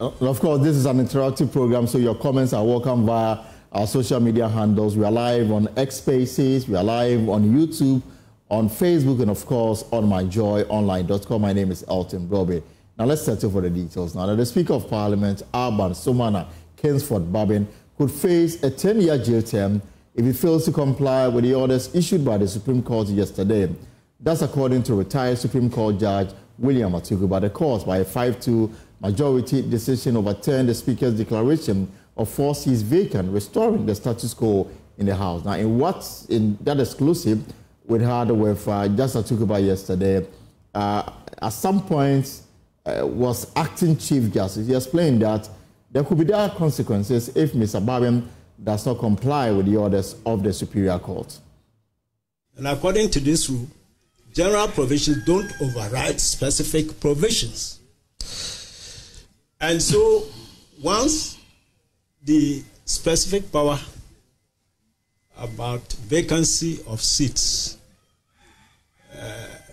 Of course, this is an interactive program, so your comments are welcome via our social media handles. We are live on X Spaces, we are live on YouTube, on Facebook, and of course on myjoyonline.com. My name is Elton Brobe. Now let's settle for the details. Now, the Speaker of Parliament, Alban Somana Kingsford Babin, could face a 10-year jail term if he fails to comply with the orders issued by the Supreme Court yesterday. That's according to retired Supreme Court Judge William Atugu. But the court, by a 5-2 majority decision, overturned the Speaker's declaration of 4 seats vacant, restoring the status quo in the House. Now, in that exclusive we had with Judge Atugu yesterday, at some point was acting Chief Justice. He explained that there could be dire consequences if Mr. Babin does not comply with the orders of the Superior Court. And according to this rule, general provisions don't override specific provisions. And so once the specific power about vacancy of seats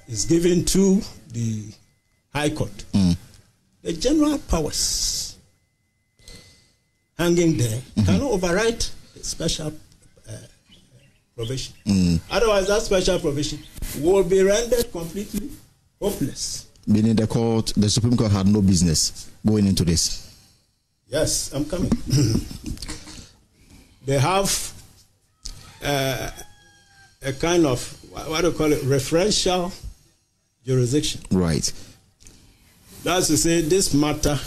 is given to the High Court, the general powers hanging there cannot override the special provision. Otherwise, that special provision will be rendered completely hopeless. Meaning the Supreme Court had no business going into this. Yes, I'm coming. They have a kind of, what do you call it, referential jurisdiction. Right. That's to say, this matter,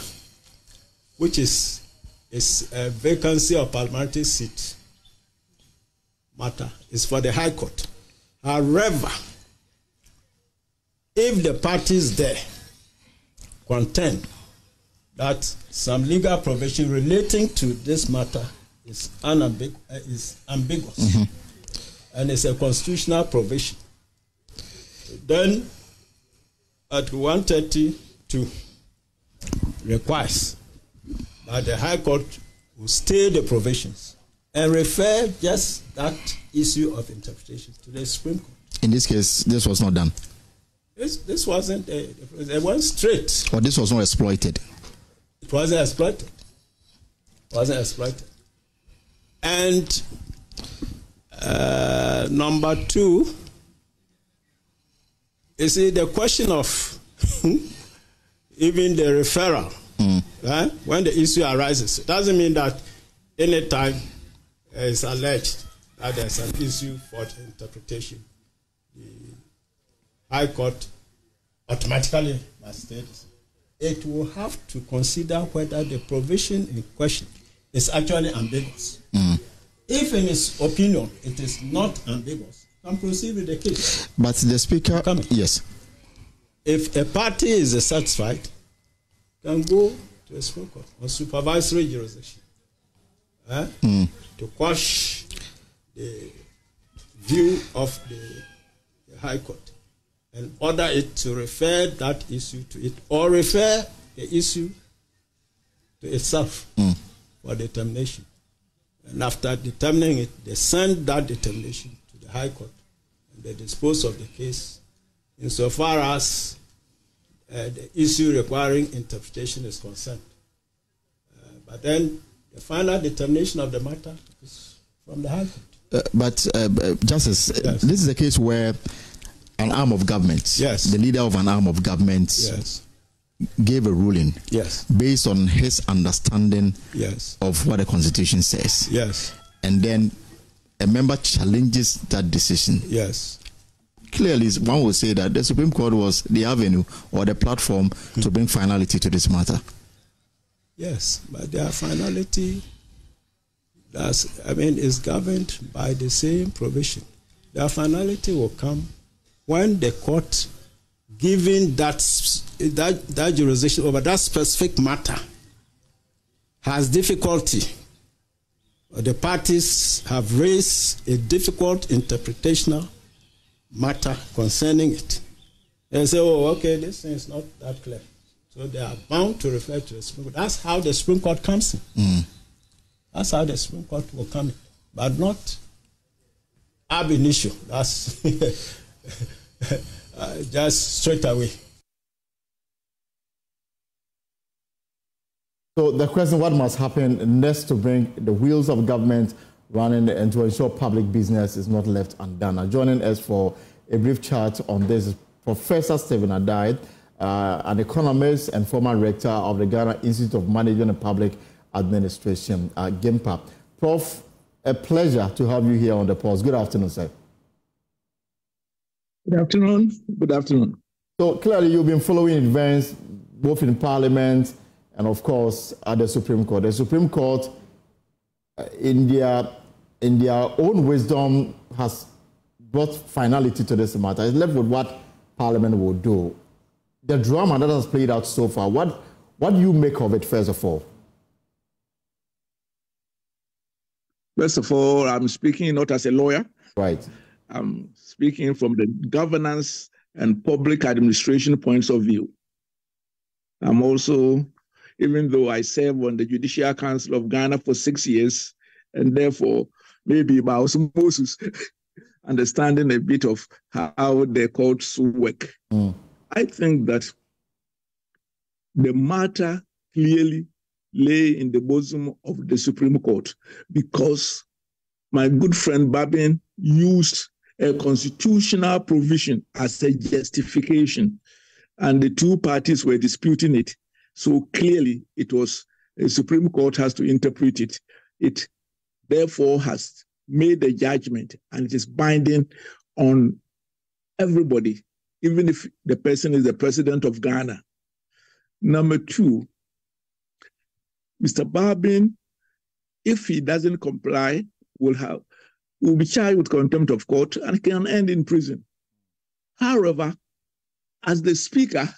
which is a vacancy of parliamentary seat matter, is for the High Court. However, if the parties there contend that some legal provision relating to this matter is ambiguous and it's a constitutional provision, then at 132 requires that the High Court will stay the provisions and refer just that issue of interpretation to the Supreme Court. In this case, this was not done. This wasn't, it went straight. Or this was not exploited. It wasn't exploited. It wasn't exploited. And number 2, you see, the question of even the referral, when the issue arises, it doesn't mean that any time it's alleged that there's an issue for the interpretation, the High Court automatically must state it will have to consider whether the provision in question is actually ambiguous. If in its opinion it is not ambiguous, can proceed with the case. But the Speaker, yes. If a party is satisfied, can go to a Supreme Court on supervisory jurisdiction to quash the view of the High Court and order it to refer that issue to it, or refer the issue to itself for determination. And after determining it, they send that determination to the High Court and they dispose of the case insofar as the issue requiring interpretation is concerned. But then the final determination of the matter is from the High Court. Justice, yes. This is a case where an arm of government, yes, the leader of an arm of government, yes, gave a ruling, yes, based on his understanding, yes, of what the Constitution says, yes, and then a member challenges that decision. Yes. Clearly, one would say that the Supreme Court was the avenue or the platform to bring finality to this matter. Yes, but their finality, is governed by the same provision. Their finality will come when the court, given that jurisdiction over that specific matter, has difficulty, or the parties have raised a difficult interpretational matter concerning it. They say, oh, okay, this thing is not that clear. So they are bound to refer to the Supreme Court. That's how the Supreme Court comes in. That's how the Supreme Court will come in. But not ab initio. That's just straight away. So the question, what must happen next to bring the wheels of government running and to ensure public business is not left undone? Now, joining us for a brief chat on this is Professor Stephen Adai, an economist and former rector of the Ghana Institute of Management and Public Administration, GIMPA. Prof, a pleasure to have you here on the Pulse. Good afternoon, sir. Good afternoon. Good afternoon. So clearly you've been following events both in Parliament and, of course, at the Supreme Court. The Supreme Court, in their own wisdom, has brought finality to this matter. It's left with what Parliament will do. The drama that has played out so far, what do you make of it, first of all? First of all, I'm speaking not as a lawyer. Right. I'm speaking from the governance and public administration points of view. I'm also, even though I serve on the Judicial Council of Ghana for 6 years, and therefore maybe by osmosis, understanding a bit of how the courts work. I think that the matter clearly lay in the bosom of the Supreme Court because my good friend Babin used a constitutional provision as a justification, and the two parties were disputing it. So clearly, it was the Supreme Court has to interpret it. It therefore has made a judgment, and it is binding on everybody, even if the person is the president of Ghana. Number two, Mr. Babin, if he doesn't comply, will be charged with contempt of court and can end in prison. However, as the speaker,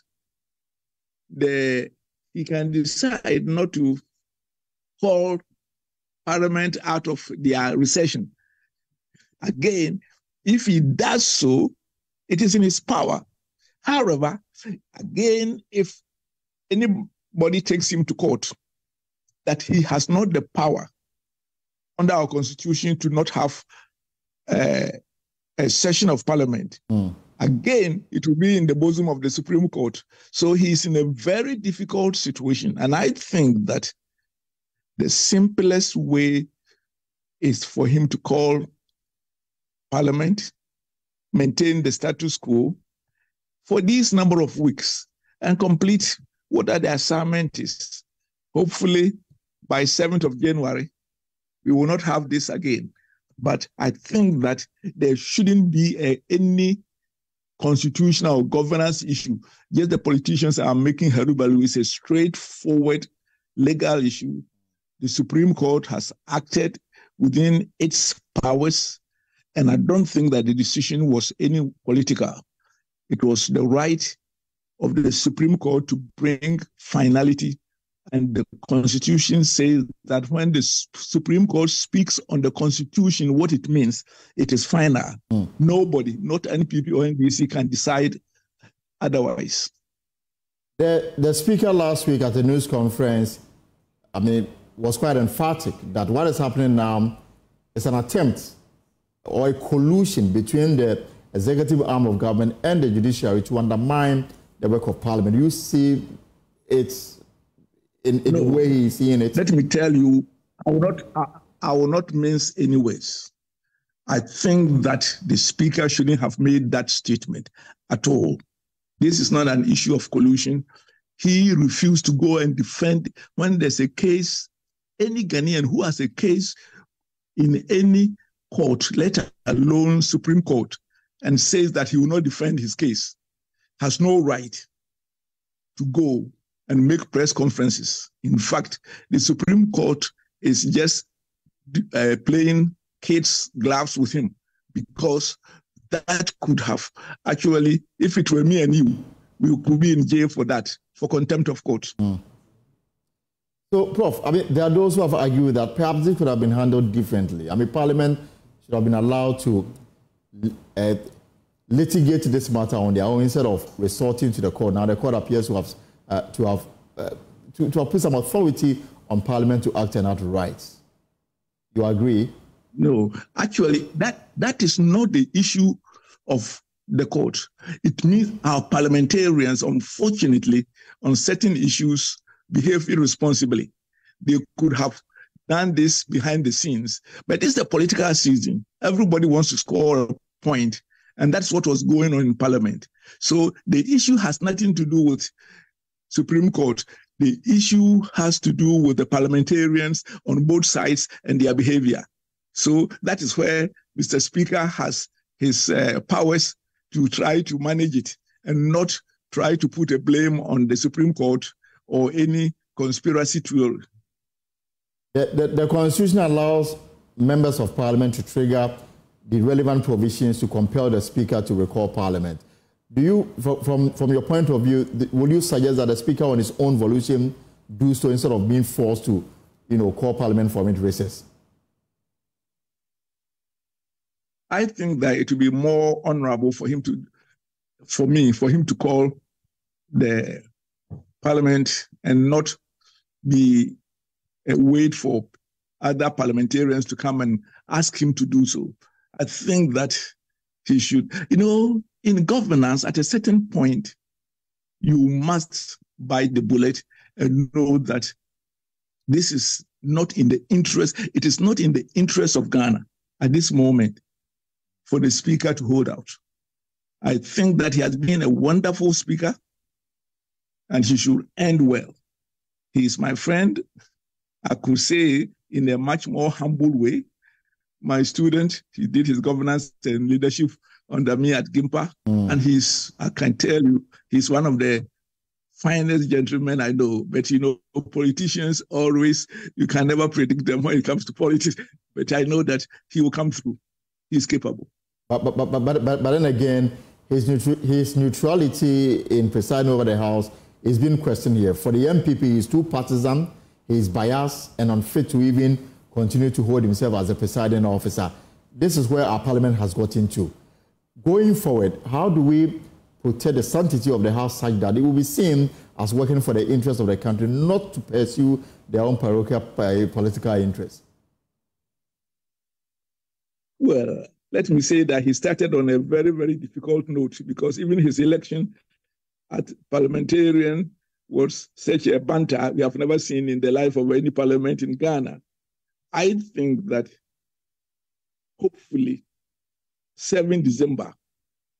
he can decide not to call Parliament out of their recession. Again, if he does so, it is in his power. However, again, if anybody takes him to court, that he has not the power under our constitution to not have a session of Parliament. Again, it will be in the bosom of the Supreme Court. So he's in a very difficult situation. And I think that the simplest way is for him to call Parliament, maintain the status quo for this number of weeks and complete what the assignment is. Hopefully, by 7th of January, we will not have this again. But I think that there shouldn't be any constitutional governance issue. Just the politicians are making Harubalu. It's a straightforward legal issue. The Supreme Court has acted within its powers, and I don't think that the decision was any political. It was the right of the Supreme Court to bring finality. And the Constitution says that when the Supreme Court speaks on the Constitution, what it means, it is final. Nobody, not NPP or NDC, can decide otherwise. The speaker last week at the news conference, was quite emphatic that what is happening now is an attempt or a collusion between the executive arm of government and the judiciary to undermine the work of Parliament. You see it in the way he's seeing it? Let me tell you, I will not mince any words. I think that the speaker shouldn't have made that statement at all. This is not an issue of collusion. He refused to go and defend when there's a case. Any Ghanaian who has a case in any court, let alone Supreme Court, and says that he will not defend his case, has no right to go and make press conferences. In fact, the Supreme Court is just playing kids' gloves with him, because that could have actually, if it were me and you, we could be in jail for that, for contempt of court. So, Prof, there are those who have argued that perhaps this could have been handled differently. Parliament should have been allowed to litigate this matter on their own instead of resorting to the court. Now, the court appears to have put some authority on Parliament to act and not rights. You agree? No, actually, that is not the issue of the court. It means our parliamentarians, unfortunately, on certain issues, behave irresponsibly. They could have done this behind the scenes. But it's the political season. Everybody wants to score a point. And that's what was going on in Parliament. So the issue has nothing to do with Supreme Court. The issue has to do with the parliamentarians on both sides and their behavior. So that is where Mr. Speaker has his powers to try to manage it and not try to put a blame on the Supreme Court or any conspiracy theory. The Constitution allows members of Parliament to trigger the relevant provisions to compel the Speaker to recall Parliament. Do you, from your point of view, will you suggest that the Speaker on his own volition do so instead of being forced to, call Parliament from its recess? I think that it would be more honorable for him to call the Parliament and not be wait for other parliamentarians to come and ask him to do so. I think that he should, in governance, at a certain point, you must bite the bullet and know that this is not in the interest, it is not in the interest of Ghana at this moment for the Speaker to hold out. I think that he has been a wonderful Speaker and he should end well. He is my friend, I could say in a much more humble way. My student, he did his governance and leadership under me at GIMPA. And I can tell you, he's one of the finest gentlemen I know. But politicians always, you can never predict them when it comes to politics. But I know that he will come through. He's capable. But then again, his neutrality in presiding over the House is being questioned here. For the MPP, he's too partisan, he's biased and unfit to even continue to hold himself as a presiding officer. This is where our Parliament has got into. Going forward, how do we protect the sanctity of the House such that it will be seen as working for the interests of the country, not to pursue their own parochial political interests? Well, let me say that he started on a very, very difficult note because even his election at parliamentarian was such a banter we have never seen in the life of any parliament in Ghana. I think that hopefully 7 December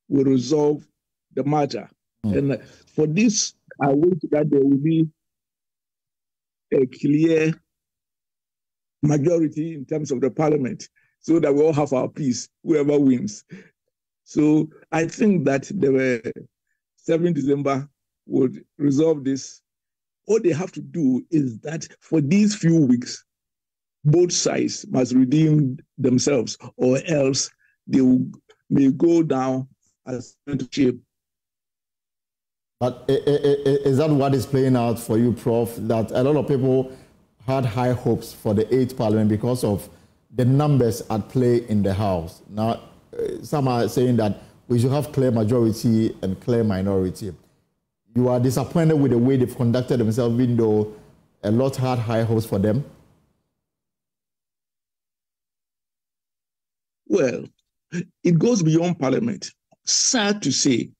will resolve the matter. And for this, I wish that there will be a clear majority in terms of the parliament so that we all have our peace, whoever wins. So I think that the 7 December would resolve this. All they have to do is that for these few weeks, both sides must redeem themselves, or else they may go down as shape. But is that what is playing out for you, Prof? That a lot of people had high hopes for the 8th Parliament because of the numbers at play in the House. Now, some are saying that we should have clear majority and clear minority. You are disappointed with the way they've conducted themselves, even though a lot had high hopes for them? Well, it goes beyond Parliament. Sad to say,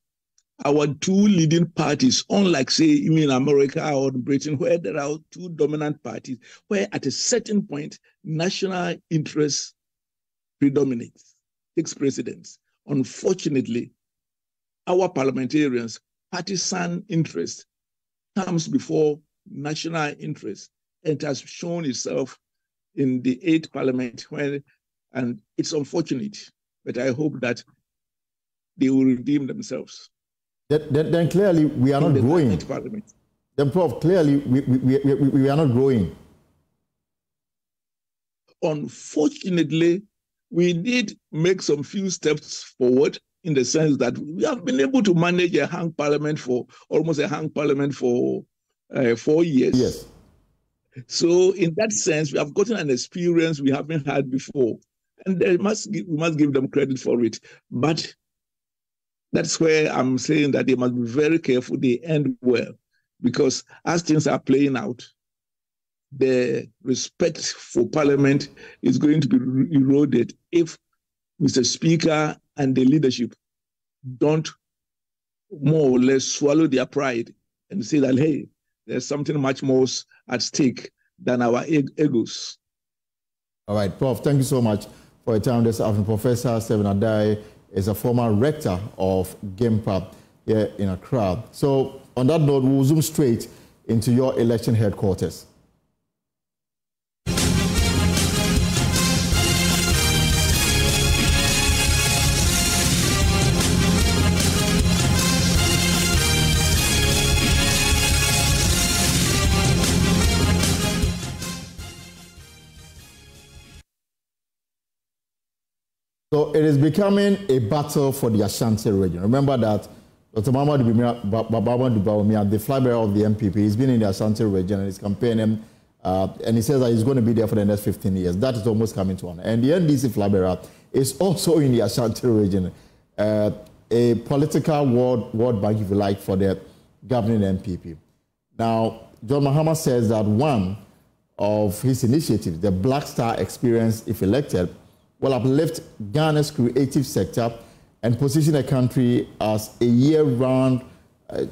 our 2 leading parties, unlike, say, even in America or Britain, where there are 2 dominant parties, where at a certain point, national interest predominates, takes precedence. Unfortunately, our parliamentarians, partisan interest comes before national interest, and it has shown itself in the 8th Parliament, and it's unfortunate, but I hope that they will redeem themselves. Then clearly we are not growing. Then, Prof, clearly we are not growing. Unfortunately, we did make some few steps forward in the sense that we have been able to manage a hung parliament for 4 years. Yes. So in that sense, we have gotten an experience we haven't had before. And we must give them credit for it. But that's where I'm saying that they must be very careful they end well. Because as things are playing out, the respect for Parliament is going to be eroded if Mr. Speaker and the leadership don't more or less swallow their pride and say that, hey, there's something much more at stake than our egos. All right, Prof, thank you so much for your time this afternoon. Professor Stephen Adai is a former rector of GIMPA here in Accra. So on that note, we'll zoom straight into your election headquarters. So it is becoming a battle for the Ashanti region. Remember that Dr. Muhammad Dubawumia, the flybearer of the MPP, he's been in the Ashanti region and he's campaigning, and he says that he's going to be there for the next 15 years. That is almost coming to an end. And the NDC flybearer is also in the Ashanti region, a political world bank, if you like, for the governing MPP. Now, John Mahama says that one of his initiatives, the Black Star Experience, if elected, will uplift Ghana's creative sector and position the country as a year-round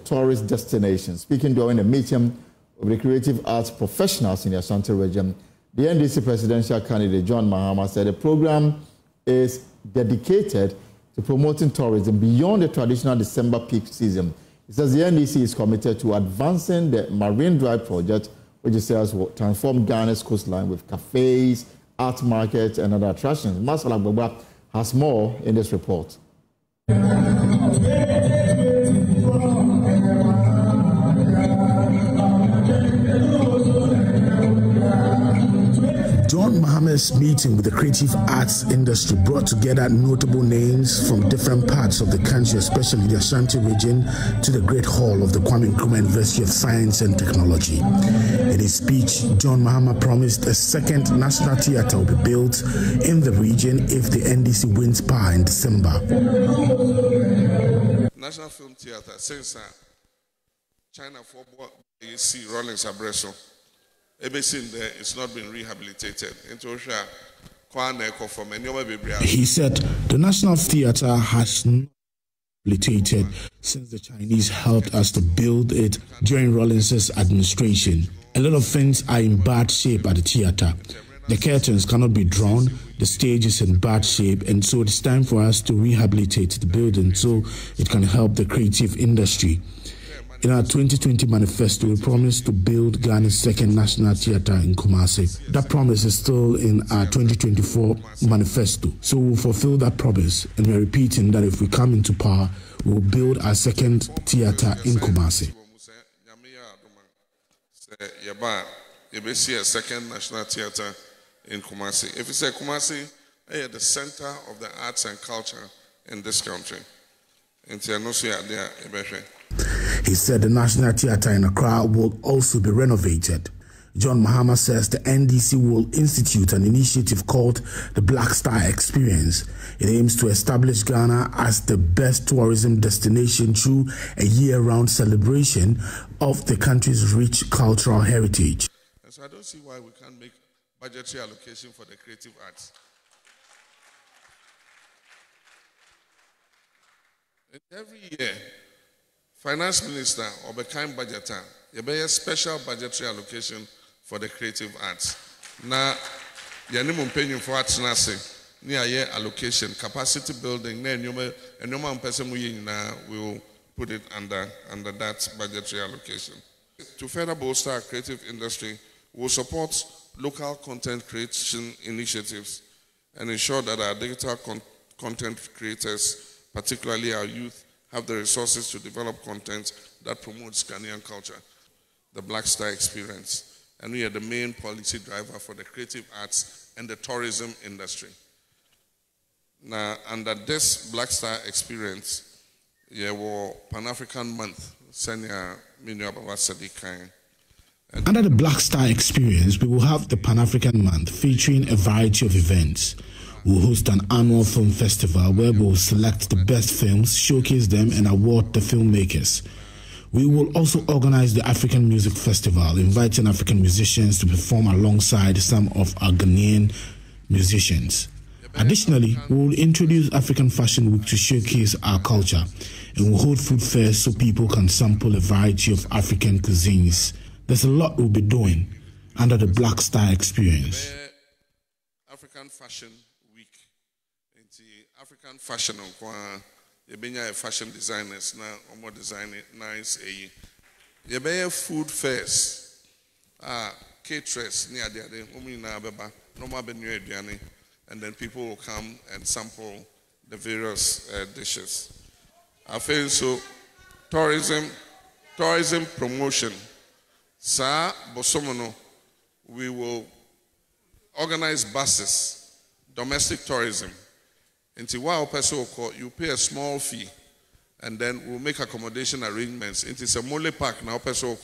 tourist destination. Speaking during a meeting of the creative arts professionals in the Ashanti region, the NDC presidential candidate John Mahama said the program is dedicated to promoting tourism beyond the traditional December peak season. He says the NDC is committed to advancing the Marine Drive project, which he says will transform Ghana's coastline with cafes, art markets, and other attractions. Masala Gbagba has more in this report. John Mahama's meeting with the creative arts industry brought together notable names from different parts of the country, especially the Ashanti region, to the Great Hall of the Kwame Nkrumah University of Science and Technology. In his speech, John Mahama promised a second national theatre will be built in the region if the NDC wins power in December. National Film Theatre, since China for see Rollins Abreso. Everything there is not been rehabilitated. He said the National Theatre has not been rehabilitated since the Chinese helped us to build it during Rawlins's administration. A lot of things are in bad shape at the theatre. The curtains cannot be drawn, the stage is in bad shape, and so it's time for us to rehabilitate the building so it can help the creative industry. In our 2020 manifesto, we promised to build Ghana's second national theatre in Kumasi. That promise is still in our 2024 manifesto. So we'll fulfill that promise, and we're repeating that if we come into power, we'll build our second theatre in Kumasi. You see a second national theatre in Kumasi. If you say Kumasi, it's the center of the arts and culture in this country. He said the National Theatre in Accra will also be renovated. John Mahama says the NDC will institute an initiative called the Black Star Experience. It aims to establish Ghana as the best tourism destination through a year-round celebration of the country's rich cultural heritage. And so I don't see why we can't make budgetary allocation for the creative arts. Every year, Finance Minister or Bekine Budgeter, you have a special budgetary allocation for the creative arts. Now, you are paying for arts near year allocation, capacity building, and we will put it under that budgetary allocation. To further bolster our creative industry, we will support local content creation initiatives and ensure that our digital content creators, particularly our youth, have the resources to develop content that promotes Ghanaian culture, the Black Star Experience. And we are the main policy driver for the creative arts and the tourism industry. Now, under this Black Star Experience, yeah, we Pan-African Month, Under the Black Star Experience, we will have the Pan-African Month featuring a variety of events. We'll host an annual film festival where we'll select the best films, showcase them, and award the filmmakers. We will also organize the African Music Festival, inviting African musicians to perform alongside some of our Ghanaian musicians. Additionally, we will introduce African Fashion Week to showcase our culture, and we'll hold food fairs so people can sample a variety of African cuisines. There's a lot we'll be doing under the Black Star experience. African Fashion Week. African fashion on you fashion designers now more designing nice you food fairs caterers near the normal menu and then people will come and sample the various dishes. I feel so tourism promotion. Sa Bosomono, we will organize buses, domestic tourism. Into while person you pay a small fee, and then we'll make accommodation arrangements. It is a Mole Park now. Person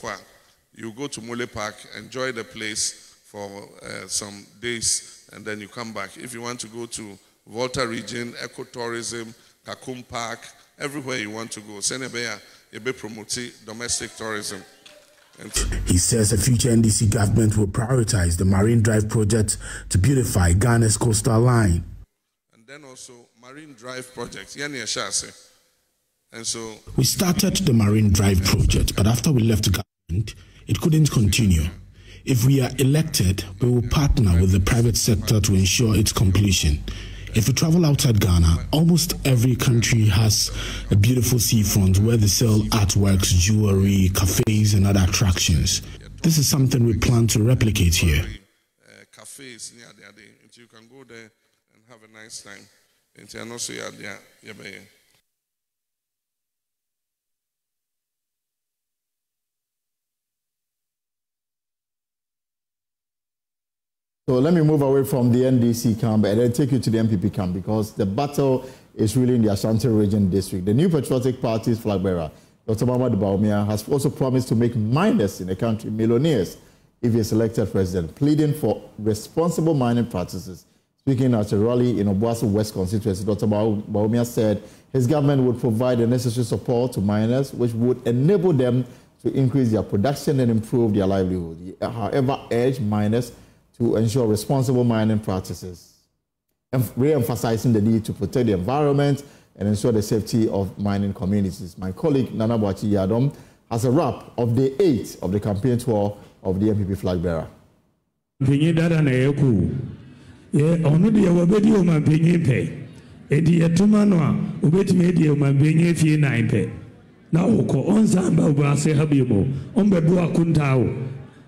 you go to Mole Park, enjoy the place for some days, and then you come back. If you want to go to Volta region, ecotourism, Kakum Park, everywhere you want to go, Senebea, you be promoting domestic tourism. He says a future NDC government will prioritize the Marine Drive project to beautify Ghana's coastal line. And then also Marine Drive project. And so we started the Marine Drive project, but after we left government, it couldn't continue. If we are elected, we will partner with the private sector to ensure its completion. If you travel outside Ghana, almost every country has a beautiful seafront where they sell artworks, jewelry, cafes, and other attractions. This is something we plan to replicate here. Cafes near there, you can go there and have a nice time. And also, So let me move away from the NDC camp and then take you to the MPP camp, because the battle is really in the Ashanti Region District. The new Patriotic Party's flag bearer, Dr. Mahmoud Bawumia, has also promised to make miners in the country millionaires if he is elected president, pleading for responsible mining practices. Speaking at a rally in Obuasi West constituency, Dr. Bawumia said his government would provide the necessary support to miners, which would enable them to increase their production and improve their livelihood. He, however, urged miners to ensure responsible mining practices, re-emphasizing the need to protect the environment and ensure the safety of mining communities. My colleague Nana Boachi Yadom has a wrap of day 8 of the campaign tour of the MPP flag bearer.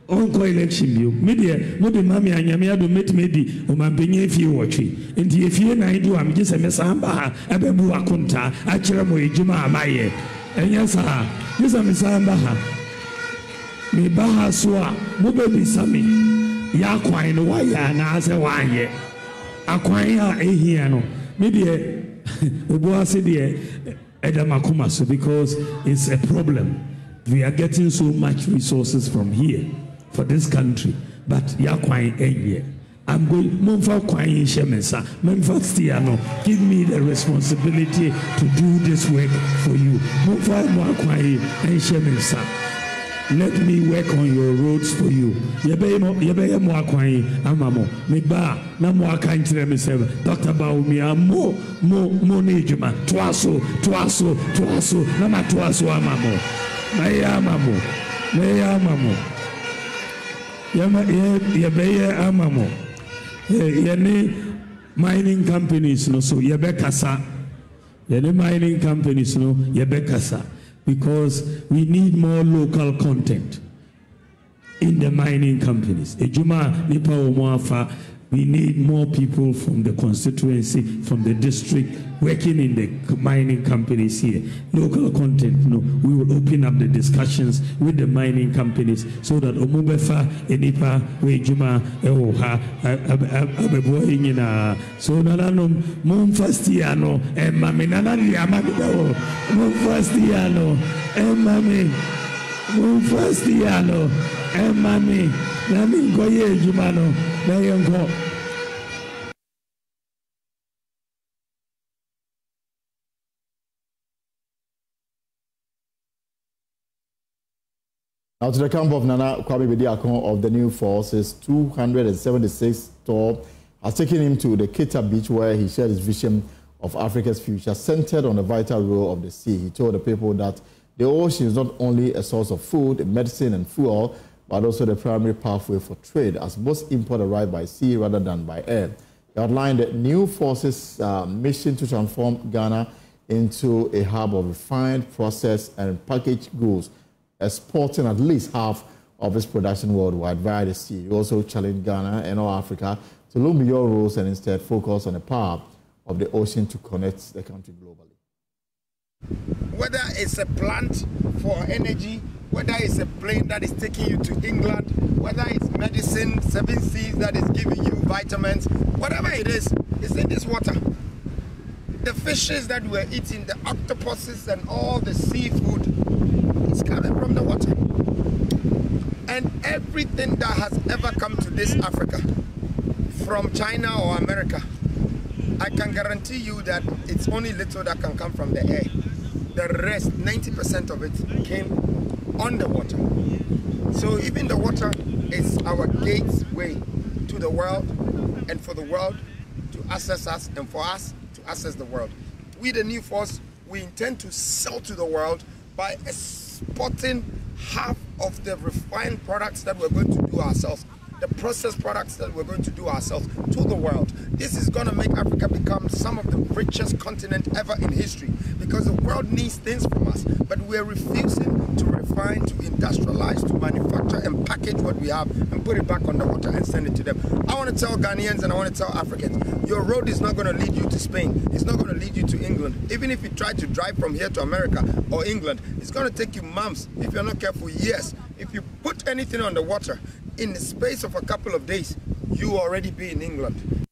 Onko election bio media mo de mami anyame ado metimedi o mampenye fie wotwe enti efie nan do am gise mesamba ha abebu akonta akire mo ejuma amaye enya sa gise mesamba ha me ba ha so a mo be bisami ya kwan no wa ya na ase wanye akwan a ehia no media obo ase de edamakoma so, because it's a problem. We are getting so much resources from here for this country, but yakwai enye. I'm going Monfa kwai shemesa. Monfa stiano. Give me the responsibility to do this work for you. Monfa kwai shemesa. Let me work on your roads for you. Yebe mo kwai amamo. Me ba na mo akantre me se Dr. Bawumia mo nejuma. Twaso na ma twaso amamo. Mayamamo. Yabeye amamo. Yene mining companies no so yebekasa. Yene mining companies no yebekasa, because we need more local content in the mining companies. Ejuma nipa omoafa. We need more people from the constituency, from the district, working in the mining companies here. Local content, we will open up the discussions with the mining companies so that Omubefa, Enipa, Wejuma, Eoha, Abeboingina, so Nananum, Monfastiano, and Mami Nanani Amado, Monfastiano, and Mami, Monfastiano, and Mami, Nami Goye Jumano. Now to the camp of Nana Kwame Bediakon of the New Forces, 276 tour has taken him to the Kita Beach, where he shared his vision of Africa's future centered on the vital role of the sea. He told the people that the ocean is not only a source of food, medicine, and fuel, but also the primary pathway for trade, as most import arrive by sea rather than by air. He outlined the new force's mission to transform Ghana into a hub of refined, processed, and packaged goods, exporting at least half of its production worldwide via the sea. He also challenged Ghana and all Africa to look beyond rules and instead focus on the power of the ocean to connect the country globally. Whether it's a plant for energy, whether it's a plane that is taking you to England, whether it's medicine, 7 C's that is giving you vitamins, whatever it is, it's in this water. The fishes that we're eating, the octopuses and all the seafood, is coming from the water. And everything that has ever come to this Africa, from China or America, I can guarantee you that it's only little that can come from the air. The rest, 90% of it, came on the water. So even the water is our gateway to the world, and for the world to access us, and for us to access the world. We, the new force, we intend to sell to the world by exporting half of the refined products that we're going to do ourselves, the processed products that we're going to do ourselves to the world. This is going to make Africa become some of the richest continent ever in history, because the world needs things from us, but we're refusing to refine, to industrialize, to manufacture and package what we have and put it back on the water and send it to them. I want to tell Ghanaians and I want to tell Africans, your road is not going to lead you to Spain. It's not going to lead you to England. Even if you try to drive from here to America or England, it's going to take you months. If you're not careful, years. If you put anything on the water, in the space of a couple of days, you will already be in England.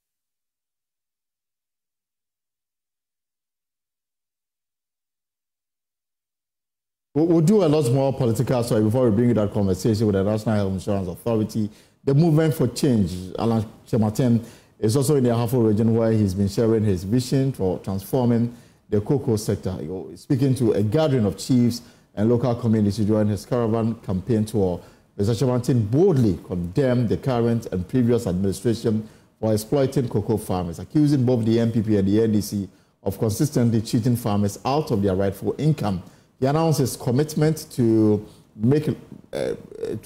We'll do a lot more political story before we bring that conversation with the National Health Insurance Authority. The movement for change, Alan Chematem, is also in the Ahafo region, where he's been sharing his vision for transforming the cocoa sector. Speaking to a gathering of chiefs and local communities during his caravan campaign tour, Mr. Chematem boldly condemned the current and previous administration for exploiting cocoa farmers, accusing both the NPP and the NDC of consistently cheating farmers out of their rightful income. He announced his commitment to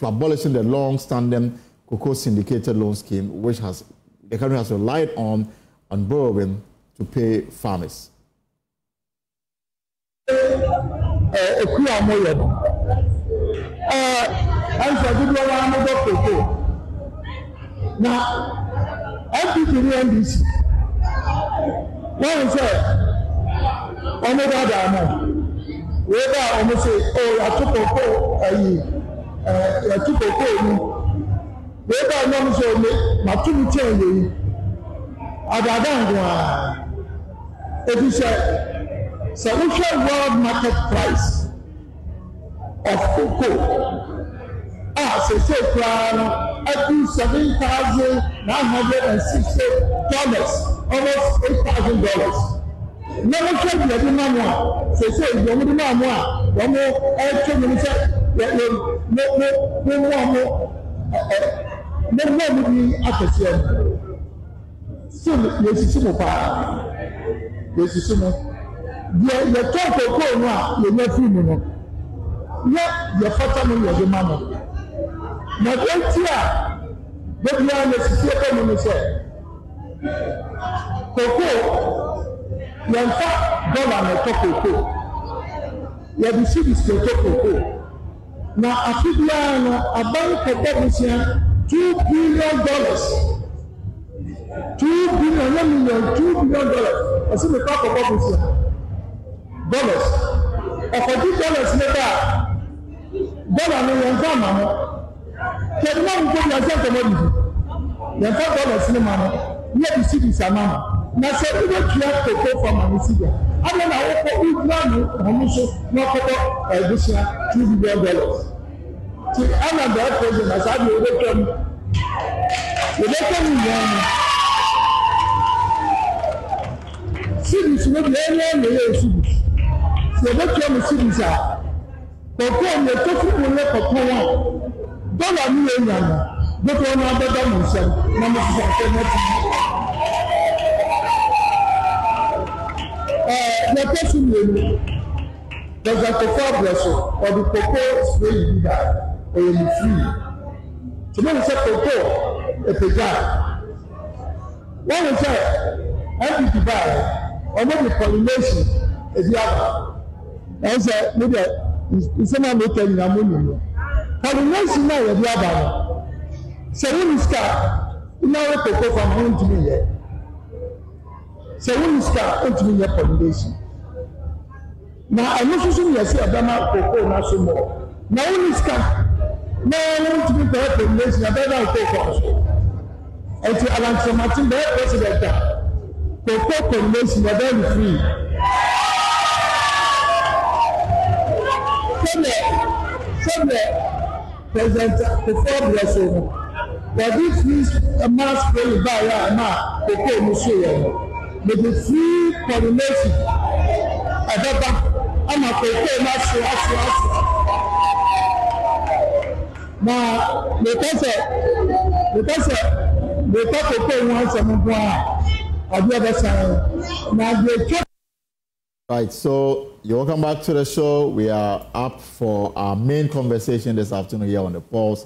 abolishing the long-standing cocoa syndicated loan scheme, which the country has relied on borrowing to pay farmers. Now, NPP and NDC, one said, whether almost say, oh, I took a call, whether I know so, my two change, I don't know. It is a solution world market price of cocoa. Say, every $7,960, almost $8,000. Never check the other man. Say, the only man, one more, actually, no more at the same. Still, yes, is simple. Yes, is simple. The talk of go now, you're not free. Yet, your father knows the man. Now, don't you? But you are the say, cocoa. Yɛmfa dollar na ɛtɔ koko yɛde cities na ɛtɔ koko na afi biara no aban kɔkɔ busia $2 billion $2 billion ɛsi mi kɔ kɔkɔ busia dollars ɔkɔdi dollars ne ba dollar no yɛmfa ma no kɛdɛ na nkɔ bi ase nkɔmɔ bibi yɛmfa dollars ne ma no yɛde cities ama no. Na se we tua cocoa from Anisiga. I don't know what we so no $2 billion. See, I'm that president as I will come. Cities no be any cities. So what you cities are. Cocoa and the tofu will cocoa. Dollar ni enya. But one other than myself. Number the person does that perform or the cocoa spray you that or you free To me, it's a cocoa, a pega. One is a empty buy, or maybe pollination, is the other. And say, maybe it's a man making a money. Pollination now is the other. So when you start, you know what cocoa from home to me yet. So when you start, into me your pollination. Now, I'm not sure you see a dama cocoa, not so more. Now, when you start, now I want to be the pollination, I better cocoa. And to Alan Martin, the president, cocoa pollination, you're very free. Somewhere, President, before the SO, but this means a mass spray by a man, cocoa, monsieur. With the free pollination, I'm a cocoa, now, because cocoa wants some more on the other side. Now, they Right, so you're welcome back to the show. We are up for our main conversation this afternoon here on the Pulse.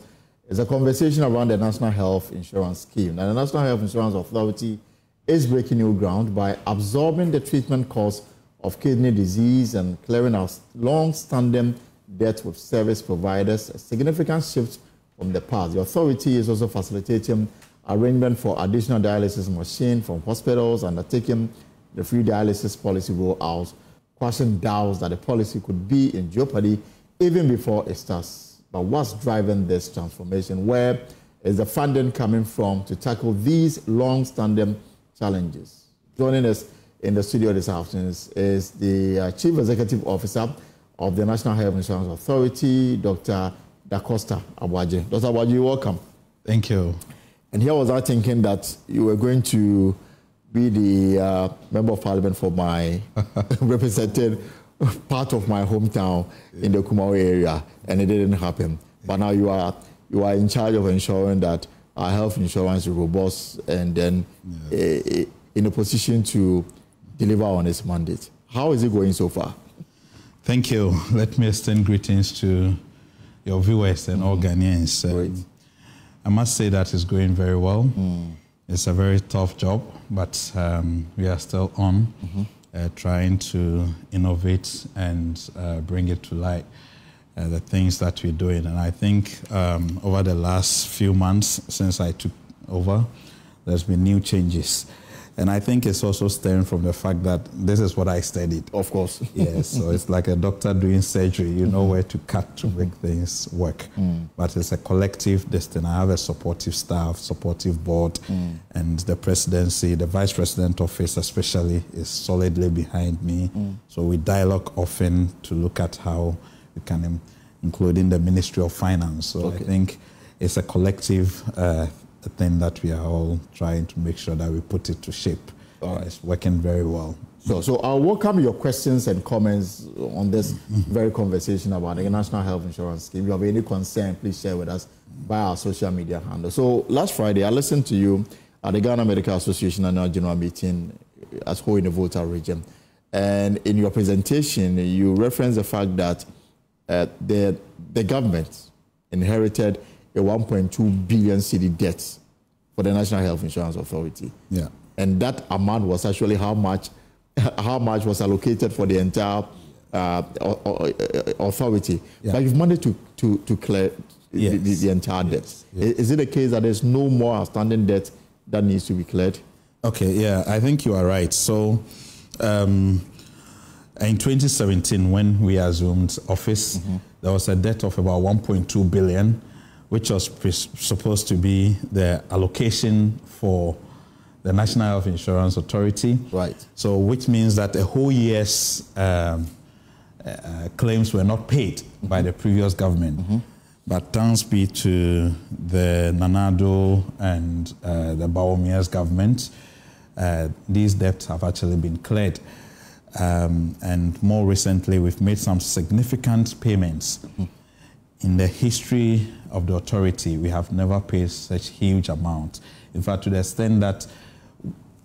It's a conversation around the National Health Insurance Scheme. Now, the National Health Insurance Authority is breaking new ground by absorbing the treatment costs of kidney disease and clearing out long-standing debt with service providers, a significant shift from the past. The authority is also facilitating arrangement for additional dialysis machines from hospitals, undertaking the free dialysis policy rollout, quashing doubts that the policy could be in jeopardy even before it starts. But what's driving this transformation? Where is the funding coming from to tackle these long-standing challenges? Joining us in the studio this afternoon is the Chief Executive Officer of the National Health Insurance Authority, Dr. Da Costa Abuaje. Dr. Abuaje, welcome. Thank you. And here was I thinking that you were going to be the Member of Parliament for my represented part of my hometown in the Kumawe area, and it didn't happen. But now you are in charge of ensuring that our health insurance is robust and then in a position to deliver on its mandate. How is it going so far? Thank you. Let me extend greetings to your viewers and all Ghanaians. I must say that it's going very well. It's a very tough job, but we are still on trying to innovate and bring it to light, the things that we're doing. And I think over the last few months since I took over, there's been new changes. And I think it's also stemming from the fact that this is what I studied. Of course. Yes, so it's like a doctor doing surgery. You know where to cut to make things work. But it's a collective destiny. I have a supportive staff, supportive board, and the presidency, the vice president office especially, is solidly behind me. So we dialogue often to look at how we can, including the Ministry of Finance. So I think it's a collective thing that we are all trying to make sure that we put it to shape. It's working very well. So I'll welcome your questions and comments on this very conversation about the National Health Insurance Scheme. If you have any concern, please share with us via our social media handle. So last Friday, I listened to you at the Ghana Medical Association annual general meeting as whole in the Volta region. And in your presentation, you referenced the fact that the government inherited a 1.2 billion cedi debt for the National Health Insurance Authority. Yeah. And that amount was actually how much was allocated for the entire authority. Yeah. But you've managed to clear the entire debt. Yes. Is it the case that there's no more outstanding debt that needs to be cleared? Okay, yeah, I think you are right. So in 2017, when we assumed office, there was a debt of about 1.2 billion, which was supposed to be the allocation for the National Health Insurance Authority. Right. So which means that a whole year's claims were not paid by the previous government. But thanks be to the Nanado and the Bawomia's government, these debts have actually been cleared. And more recently, we've made some significant payments. In the history of the authority, we have never paid such huge amounts. In fact, to the extent that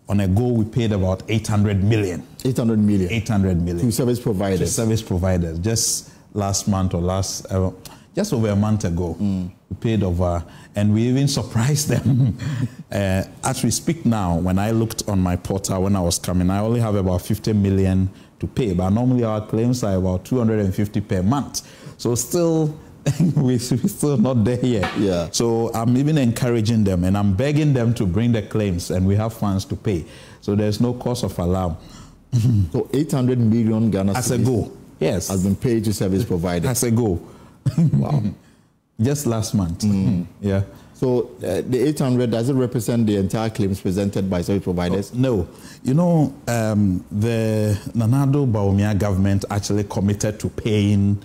on a go, we paid about 800 million. 800 million? 800 million. To service providers? To service providers. Just last month or just over a month ago. We paid over, and we even surprised them. As we speak now, when I looked on my portal when I was coming, I only have about 50 million to pay, but normally our claims are about 250 per month. So still, we're still not there yet. Yeah. So I'm even encouraging them, and I'm begging them to bring the claims, and we have funds to pay. So there's no cause of alarm. So 800 million Ghana as a go, yes, has been paid to service providers. As a go. Wow. Just last month. Yeah. So the 800, does it represent the entire claims presented by service providers? No. You know, the Nanado Bawumia government actually committed to paying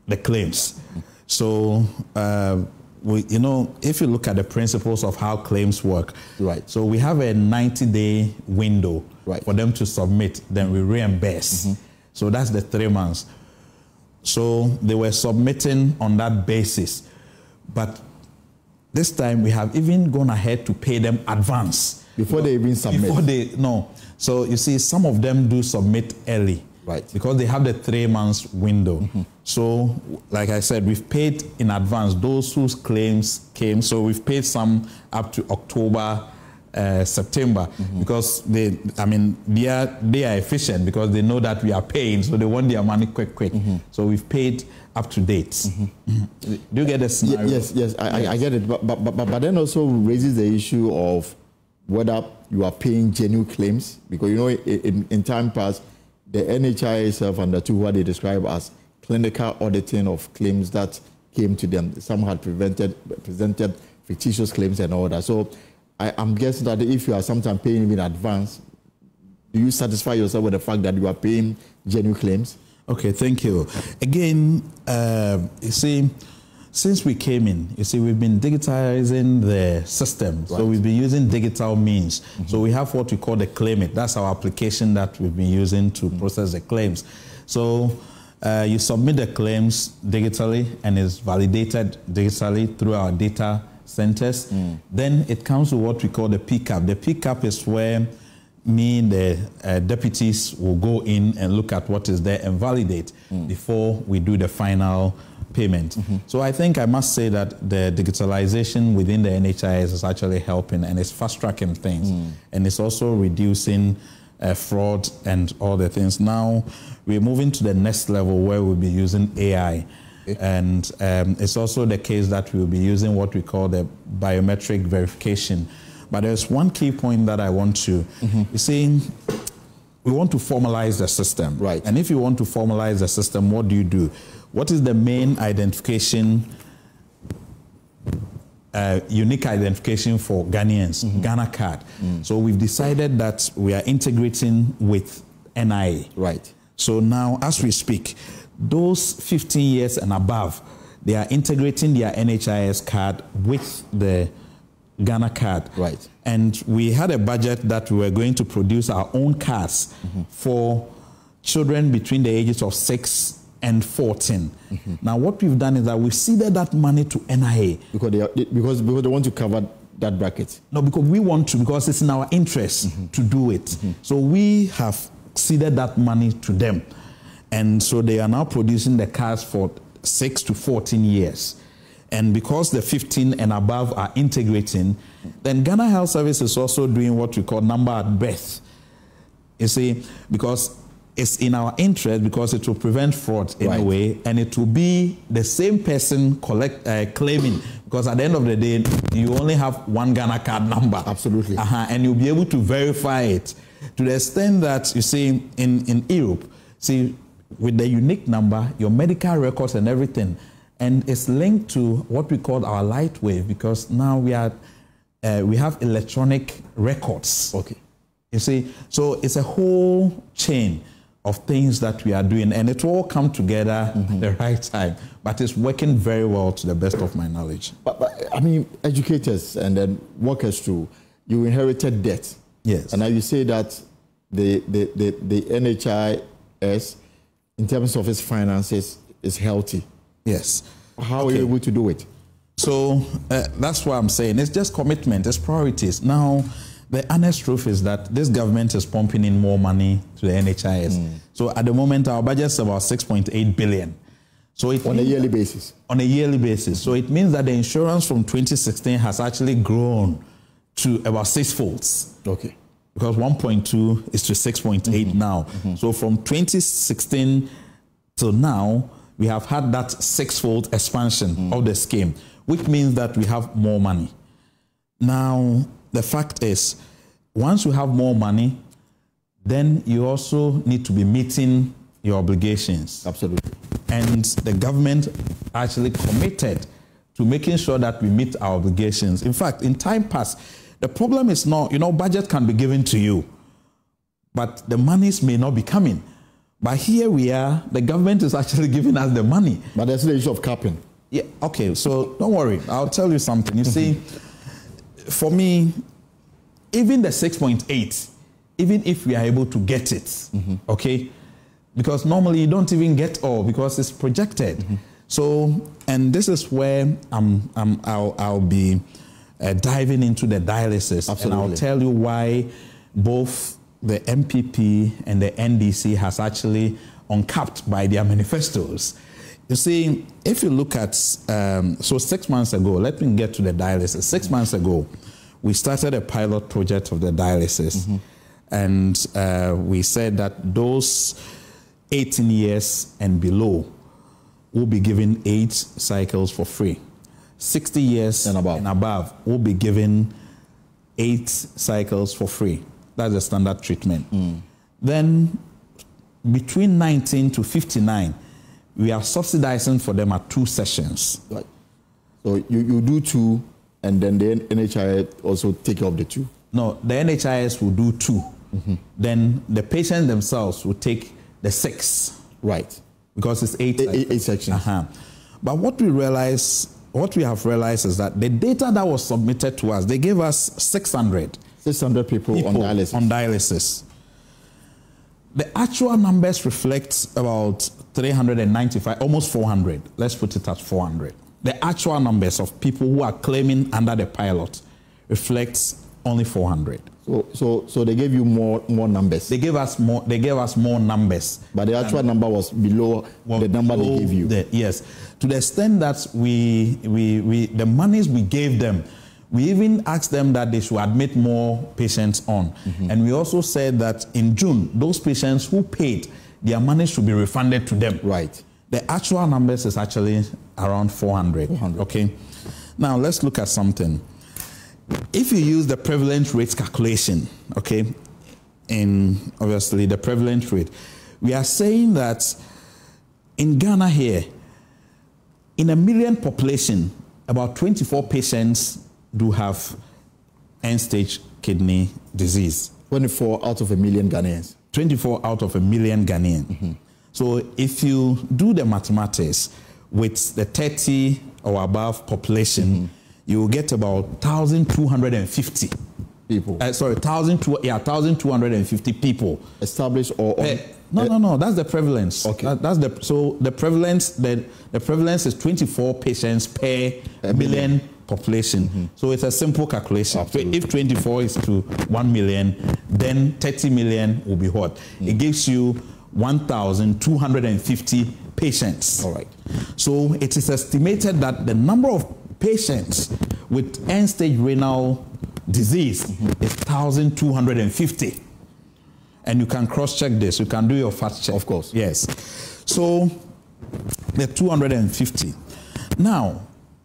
the claims. So, you know, if you look at the principles of how claims work, right. So we have a 90-day window for them to submit, then we reimburse. So that's the 3 months. So they were submitting on that basis. But this time we have even gone ahead to pay them advance. Before they even submit? No. So you see, some of them do submit early. Right. Because they have the 3 months window. So, like I said, we've paid in advance those whose claims came. So we've paid some up to October, September, because they are efficient because they know that we are paying, so they want their money quick. So we've paid up to date. Do you get the scenario? Yes, I get it. But then also raises the issue of whether you are paying genuine claims, because you know in time past the NHI itself undertook what they describe as clinical auditing of claims that came to them. Some had presented fictitious claims and all that. So I'm guessing that if you are sometimes paying in advance, do you satisfy yourself with the fact that you are paying genuine claims? Okay, thank you. Again, you see, since we came in, you see, we've been digitizing the system. Right. So we've been using digital means. So we have what we call the Claim It. That's our application that we've been using to process the claims. So you submit the claims digitally, and it's validated digitally through our data centers. Then it comes to what we call the pickup. The pickup is where the deputies will go in and look at what is there and validate before we do the final payment. So I think I must say that the digitalization within the NHIS is actually helping, and it's fast-tracking things. And it's also reducing fraud and all the things. Now we're moving to the next level where we'll be using AI. And it's also the case that we'll be using what we call the biometric verification. But there's one key point that I want to, you see, we want to formalize the system. Right. And if you want to formalize the system, what do? What is the main identification, unique identification for Ghanaians? Ghana card. So we've decided that we are integrating with NIA. Right. So now, as we speak, those 15 years and above, they are integrating their NHIS card with the Ghana card. Right. And we had a budget that we were going to produce our own cards for children between the ages of 6 and 14. Now, what we've done is that we've ceded that money to NIA. Because they want to cover that bracket? No, because we want to, because it's in our interest to do it. So we have ceded that money to them. And so they are now producing the cards for 6 to 14 years. And because the 15 and above are integrating, then Ghana Health Service is also doing what we call number at birth. You see, because it's in our interest, because it will prevent fraud in a way, and it will be the same person claiming, because at the end of the day, you only have one Ghana card number. Absolutely. And you'll be able to verify it to the extent that, you see, in Europe, see, with the unique number, your medical records and everything, and it's linked to what we call our light wave, because now we have electronic records. Okay. You see, so it's a whole chain of things that we are doing, and it will all come together at the right time. But it's working very well to the best of my knowledge. But I mean, educators and then workers too, you inherited debt. Yes. And now you say that the NHIS, in terms of its finances, is healthy. Yes. How are you able to do it? So that's what I'm saying. It's just commitment, it's priorities. Now, the honest truth is that this government is pumping in more money to the NHIS. So at the moment, our budget is about 6.8 billion. So it on a yearly basis. On a yearly basis. So it means that the insurance from 2016 has actually grown to about sixfolds. Okay. Because 1.2 is to 6.8 now. So from 2016 till now, we have had that sixfold expansion of the scheme, which means that we have more money. Now, the fact is, once you have more money, then you also need to be meeting your obligations. Absolutely. And the government actually committed to making sure that we meet our obligations. In fact, in time past, the problem is not, budget can be given to you, but the monies may not be coming. But here we are, the government is actually giving us the money. But there's the issue of capping. Yeah, okay, so don't worry. I'll tell you something. You see, for me, even the 6.8, even if we are able to get it, okay, because normally you don't even get all because it's projected. So, and this is where I'll be diving into the dialysis. Absolutely. And I'll tell you why both the MPP and the NDC has actually uncapped by their manifestos. You see, if you look at, so 6 months ago, let me get to the dialysis. 6 months ago, we started a pilot project of the dialysis. And we said that those 18 years and below will be given 8 cycles for free. 60 years and above will be given 8 cycles for free. That's the standard treatment. Then between 19 to 59, we are subsidizing for them at 2 sessions. Right. So you do 2, and then the NHIS also take care of the 2? No, the NHIS will do 2. Then the patients themselves will take the 6. Right. Because it's 8 sections. But what we have realized is that the data that was submitted to us, they gave us 600 people on dialysis. On dialysis. The actual numbers reflect about 395, almost 400. Let's put it at 400. The actual numbers of people who are claiming under the pilot reflects only 400. So they gave you more numbers. They gave us more numbers. But the actual number was below the number they gave you. Yes, to the extent that the monies we gave them, we even asked them that they should admit more patients on. And we also said that in June, those patients who paid, their money should be refunded to them. Right. The actual numbers is actually around 400. Okay. Now let's look at something. If you use the prevalent rate calculation, okay, in obviously the prevalent rate, we are saying that in Ghana here, in a million population, about 24 patients do have end-stage kidney disease. 24 out of a million Ghanaians. 24 out of a million Ghanaians. So if you do the mathematics with the 30 or above population, you will get about 1,250 people. 1,250 people. Established or no, that's the prevalence. Okay. So the prevalence is 24 patients per million population. So it's a simple calculation. Absolutely. If 24 is to 1 million, then 30 million will be what? It gives you 1,250 patients. All right. So it is estimated that the number of patients with end-stage renal disease is 1,250. And you can cross-check this. You can do your fact check. Of course. Yes. So the 250. Now,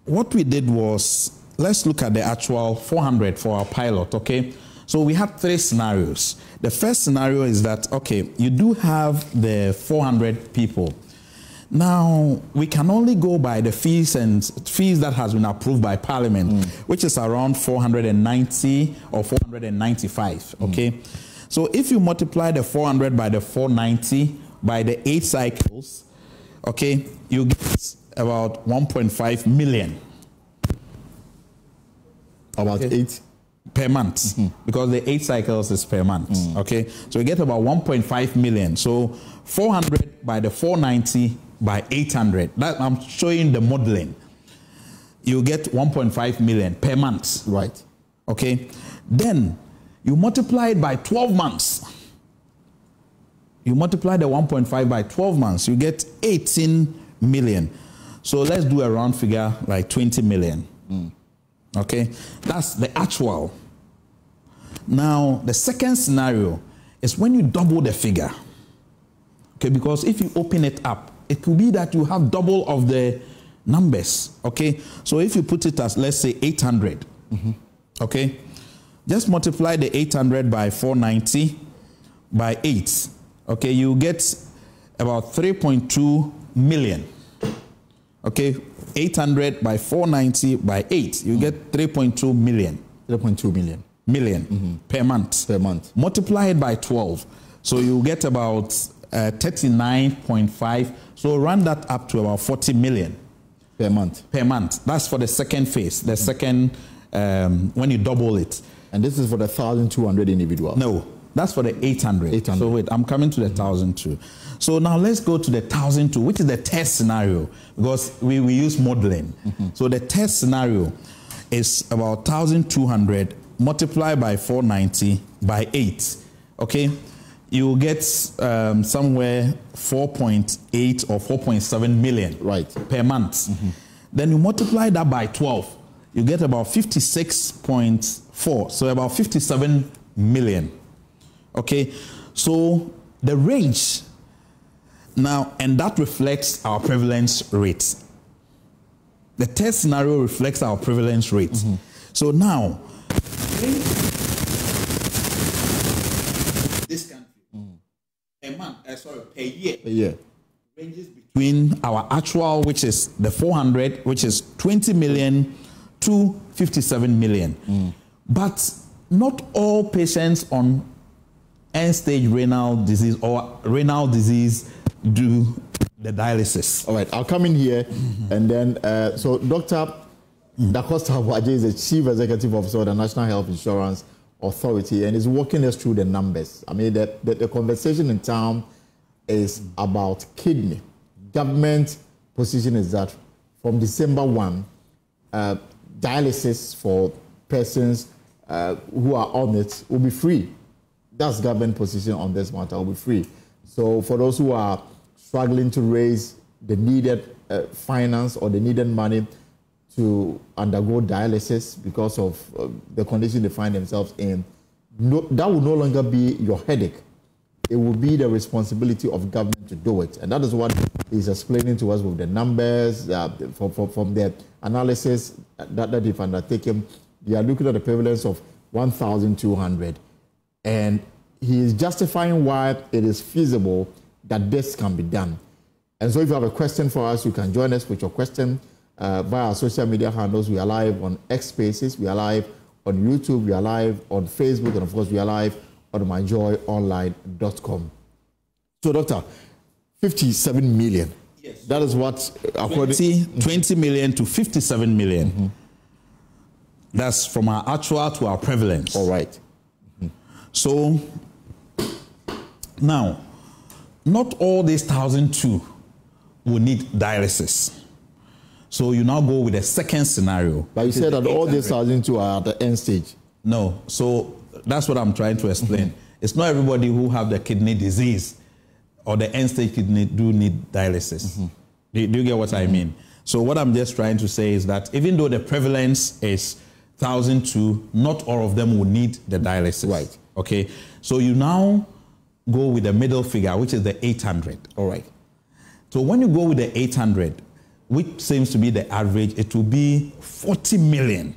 what we did was, let's look at the actual 400 for our pilot, okay? So we had 3 scenarios. The first scenario is that, okay, you do have the 400 people. Now, we can only go by the fees that has been approved by Parliament, which is around 490 or 495, okay? So if you multiply the 400 by the 490 by the 8 cycles, okay, you get about 1.5 million. About 8? Per month, because the 8 cycles is per month, okay? So you get about 1.5 million. So 400 by the 490 by 800. That I'm showing the modeling. You get 1.5 million per month. Right. Okay. Then you multiply it by 12 months. You multiply the 1.5 by 12 months, you get 18 million. So let's do a round figure like 20 million. Okay, that's the actual. Now, the second scenario is when you double the figure. Okay, because if you open it up, it could be that you have double of the numbers. Okay, so if you put it as, let's say, 800, okay, just multiply the 800 by 490 by 8. Okay, you get about 3.2 million. Okay, 800 by 490 by 8, you get 3.2 million. 3.2 million per month. Per month. Multiply it by 12, so you get about 39.5. So run that up to about 40 million per month. Per month. That's for the second phase. The second, when you double it. And this is for the 1,200 individuals. No, that's for the 800. 800. So wait, I'm coming to the 1,002. So now let's go to the 1,002, which is the test scenario, because we use modeling. So the test scenario is about 1,200 multiplied by 490 by 8. Okay, you will get somewhere 4.8 or 4.7 million per month. Then you multiply that by 12, you get about 56.4, so about 57 million. Okay, so the range now, and that reflects our prevalence rate. The test scenario reflects our prevalence rate. So now, this country, a month, per year, ranges between our actual, which is the 400, which is 20 million to 57 million. But not all patients on end-stage renal disease or renal disease do the dialysis. All right, I'll come in here and then, so Dr. Dacosta Waje is the Chief Executive Officer of the National Health Insurance Authority and is walking us through the numbers. I mean, the conversation in town is about kidney. Government position is that from December 1, dialysis for persons who are on it will be free. That's government position on this matter, will be free. So for those who are struggling to raise the needed finance or the needed money to undergo dialysis because of the condition they find themselves in, that will no longer be your headache. It will be the responsibility of government to do it. And that is what he's explaining to us with the numbers, from the analysis that they've undertaken. They are looking at the prevalence of 1,200. And he is justifying why it is feasible that this can be done. And so if you have a question for us, you can join us with your question via our social media handles. We are live on X Spaces, we are live on YouTube, we are live on Facebook, and of course we are live on myjoyonline.com. So Doctor, 57 million. Yes. That is what, according 20 million to 57 million. That's from our actual to our prevalence. All right. So now, not all these 1,002 will need dialysis. So you now go with the second scenario. But you said that all these 1,002 are at the end stage. No, so that's what I'm trying to explain. It's not everybody who have the kidney disease or the end stage kidney do need dialysis. Do you get what I mean? So what I'm just trying to say is that even though the prevalence is 1,002, not all of them will need the dialysis. Right. Okay. So you now go with the middle figure, which is the 800. All right. So when you go with the 800, which seems to be the average, it will be 40 million.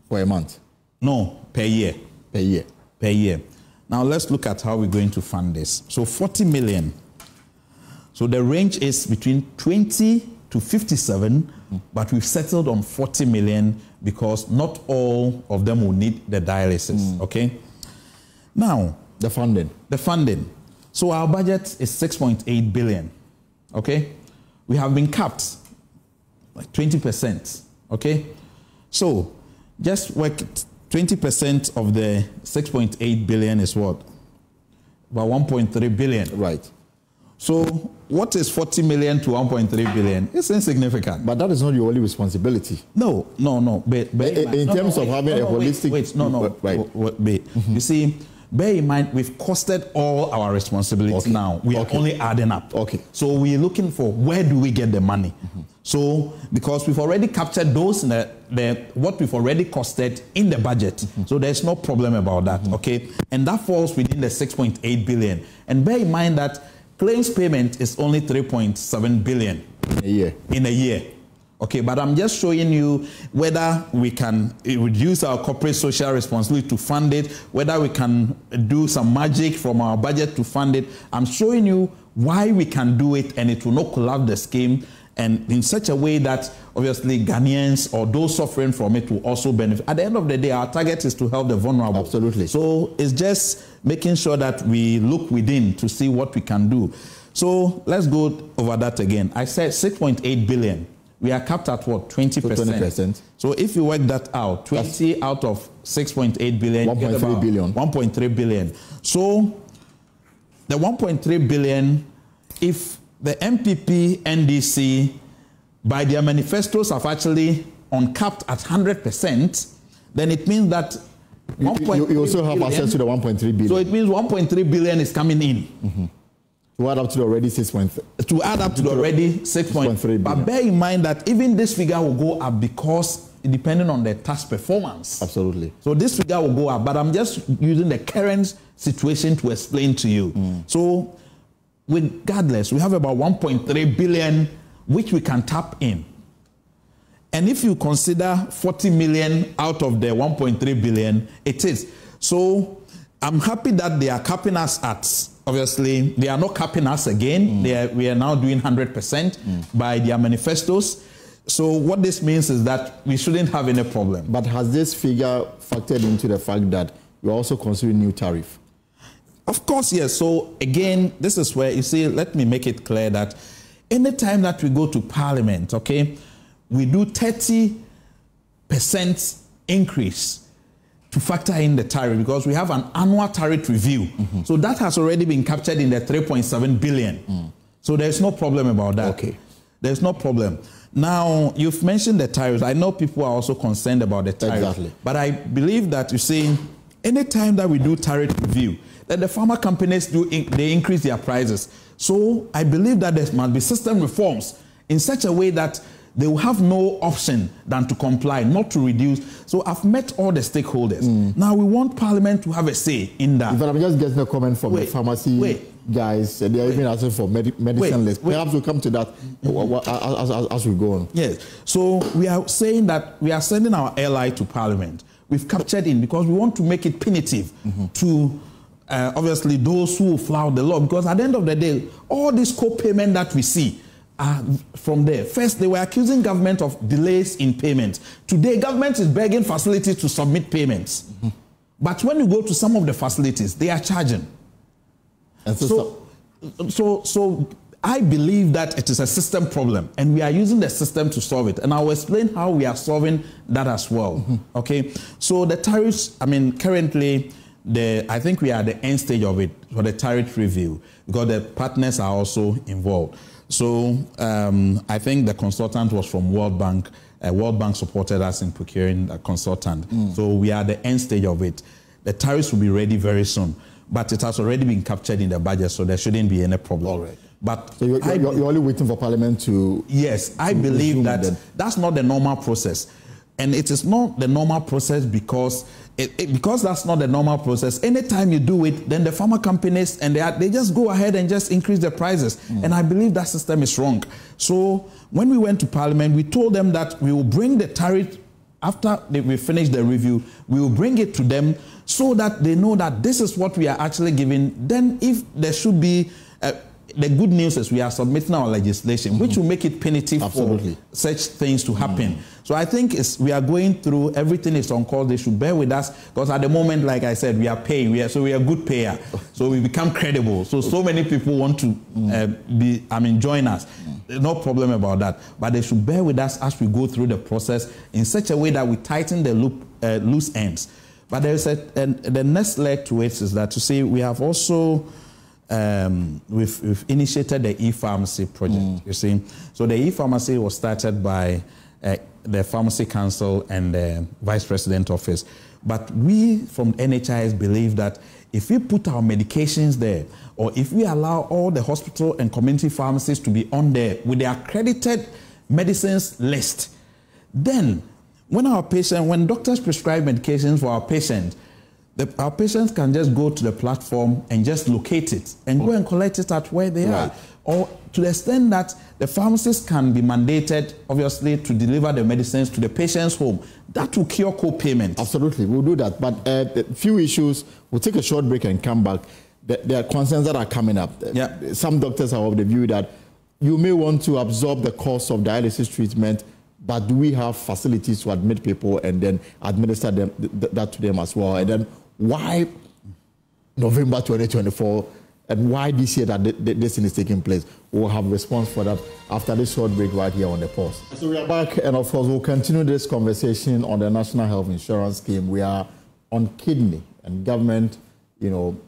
For a month? No, per year. Per year. Per year. Now let's look at how we're going to fund this. So 40 million. So the range is between 20 to 57, but we've settled on 40 million because not all of them will need the dialysis, okay? Now, the funding. The funding. So our budget is 6.8 billion, okay? We have been capped like 20%, okay? So just work 20% of the 6.8 billion is what? About 1.3 billion. Right. So what is 40 million to 1.3 billion? It's insignificant. But that is not your only responsibility. No. But in terms of having a holistic... Wait. You see, bear in mind, we've costed all our responsibility now. We are only adding up. Okay. So we're looking for where do we get the money? So because we've already captured those, what we've already costed in the budget. So there's no problem about that, okay? And that falls within the 6.8 billion. And bear in mind that claims payment is only 3.7 billion in a year. Okay, but I'm just showing you whether we can reduce our corporate social responsibility to fund it, whether we can do some magic from our budget to fund it. I'm showing you why we can do it, and it will not collapse the scheme, and in such a way that obviously Ghanaians or those suffering from it will also benefit. At the end of the day, our target is to help the vulnerable. Absolutely. So it's just making sure that we look within to see what we can do. So let's go over that again. I said 6.8 billion. We are capped at what? 20%. So if you work that out, 20 out of 6.8 billion, 1.3 billion. 1.3 billion. So the 1.3 billion, if the MPP, NDC, by their manifestos have actually uncapped at 100%, then it means that you also have access to the 1.3 billion. So it means 1.3 billion is coming in. To add up to the already 6.3. To add up to the already 6.3. But bear in mind that even this figure will go up because depending on the tax performance. Absolutely. So this figure will go up, but I'm just using the current situation to explain to you. So regardless, we have about 1.3 billion which we can tap in. And if you consider 40 million out of the 1.3 billion, it is. So I'm happy that they are capping us at, obviously, they are not capping us again. We are now doing 100% by their manifestos. So what this means is that we shouldn't have any problem. But has this figure factored into the fact that you're also considering new tariff? Of course, yes. So again, this is where, you see, let me make it clear that anytime that we go to Parliament, okay, we do 30% increase to factor in the tariff because we have an annual tariff review. So that has already been captured in the 3.7 billion. So there's no problem about that. Okay. There's no problem. Now, you've mentioned the tariffs. I know people are also concerned about the tariffs. Exactly. But I believe that, you see, anytime that we do tariff review, that the pharma companies they increase their prices. So I believe that there must be system reforms in such a way that they will have no option than to comply, not to reduce. So I've met all the stakeholders. Now we want Parliament to have a say in that. But I'm just getting a comment from the pharmacy guys. They are even asking for medicine list. Perhaps we'll come to that as we go on. Yes. So we are saying that we are sending our ally to Parliament. We've captured in because we want to make it punitive to obviously those who flout the law. Because at the end of the day, all this co-payment that we see, from there. First, they were accusing government of delays in payment. Today, government is begging facilities to submit payments. But when you go to some of the facilities, they are charging. And so I believe that it is a system problem, and we are using the system to solve it. And I will explain how we are solving that as well. Okay. So the tariffs, I mean, currently, I think we are at the end stage of it for the tariff review because the partners are also involved. So I think the consultant was from World Bank. World Bank supported us in procuring a consultant. So we are at the end stage of it. The tariffs will be ready very soon. But it has already been captured in the budget, so there shouldn't be any problem. All right. But so you're only waiting for Parliament to... Yes, I believe that that's not the normal process. And it is not the normal process because because that's not the normal process. Anytime you do it, then the pharma companies and they just go ahead and just increase the prices. And I believe that system is wrong. So when we went to Parliament, we told them that we will bring the tariff after we finish the review. We will bring it to them so that they know that this is what we are actually giving. Then if there should be... the good news is we are submitting our legislation, which will make it punitive for such things to happen. So I think we are going through, everything is on call. They should bear with us because at the moment, like I said, we are paying. We are a good payer. So we become credible. So many people want to join us. No problem about that. But they should bear with us as we go through the process in such a way that we tighten the loose ends. But there is the next leg to it is that to say we have also... we've initiated the e-pharmacy project, you see. So the e-pharmacy was started by the Pharmacy Council and the Vice President Office. But we from NHIS believe that if we put our medications there, or if we allow all the hospital and community pharmacies to be on there with the accredited medicines list, then when doctors prescribe medications for our patients, our patients can just go to the platform and just locate it and go and collect it at where they are. Or to the extent that the pharmacists can be mandated, obviously, to deliver the medicines to the patient's home. That will cure co-payment. Absolutely, we'll do that. But a few issues, we'll take a short break and come back. There are concerns that are coming up. Yeah. Some doctors are of the view that you may want to absorb the cost of dialysis treatment, but do we have facilities to admit people and then administer that to them as well? And then why November 2024 and why this year that this thing is taking place? We'll have a response for that after this short break right here on the pause. So we are back, and of course we'll continue this conversation on the National Health Insurance Scheme. We are on kidney and government,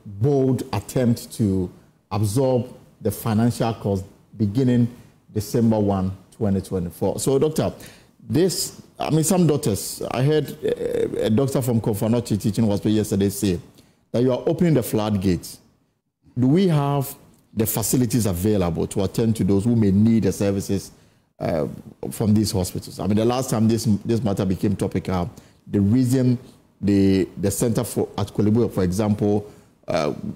bold attempt to absorb the financial cost beginning December 1, 2024. So, Doctor, some doctors, I heard a doctor from Kofanochi Teaching Hospital yesterday say that you are opening the floodgates. Do we have the facilities available to attend to those who may need the services from these hospitals? I mean, the last time this matter became topical, the reason the center at Kolebu, for example,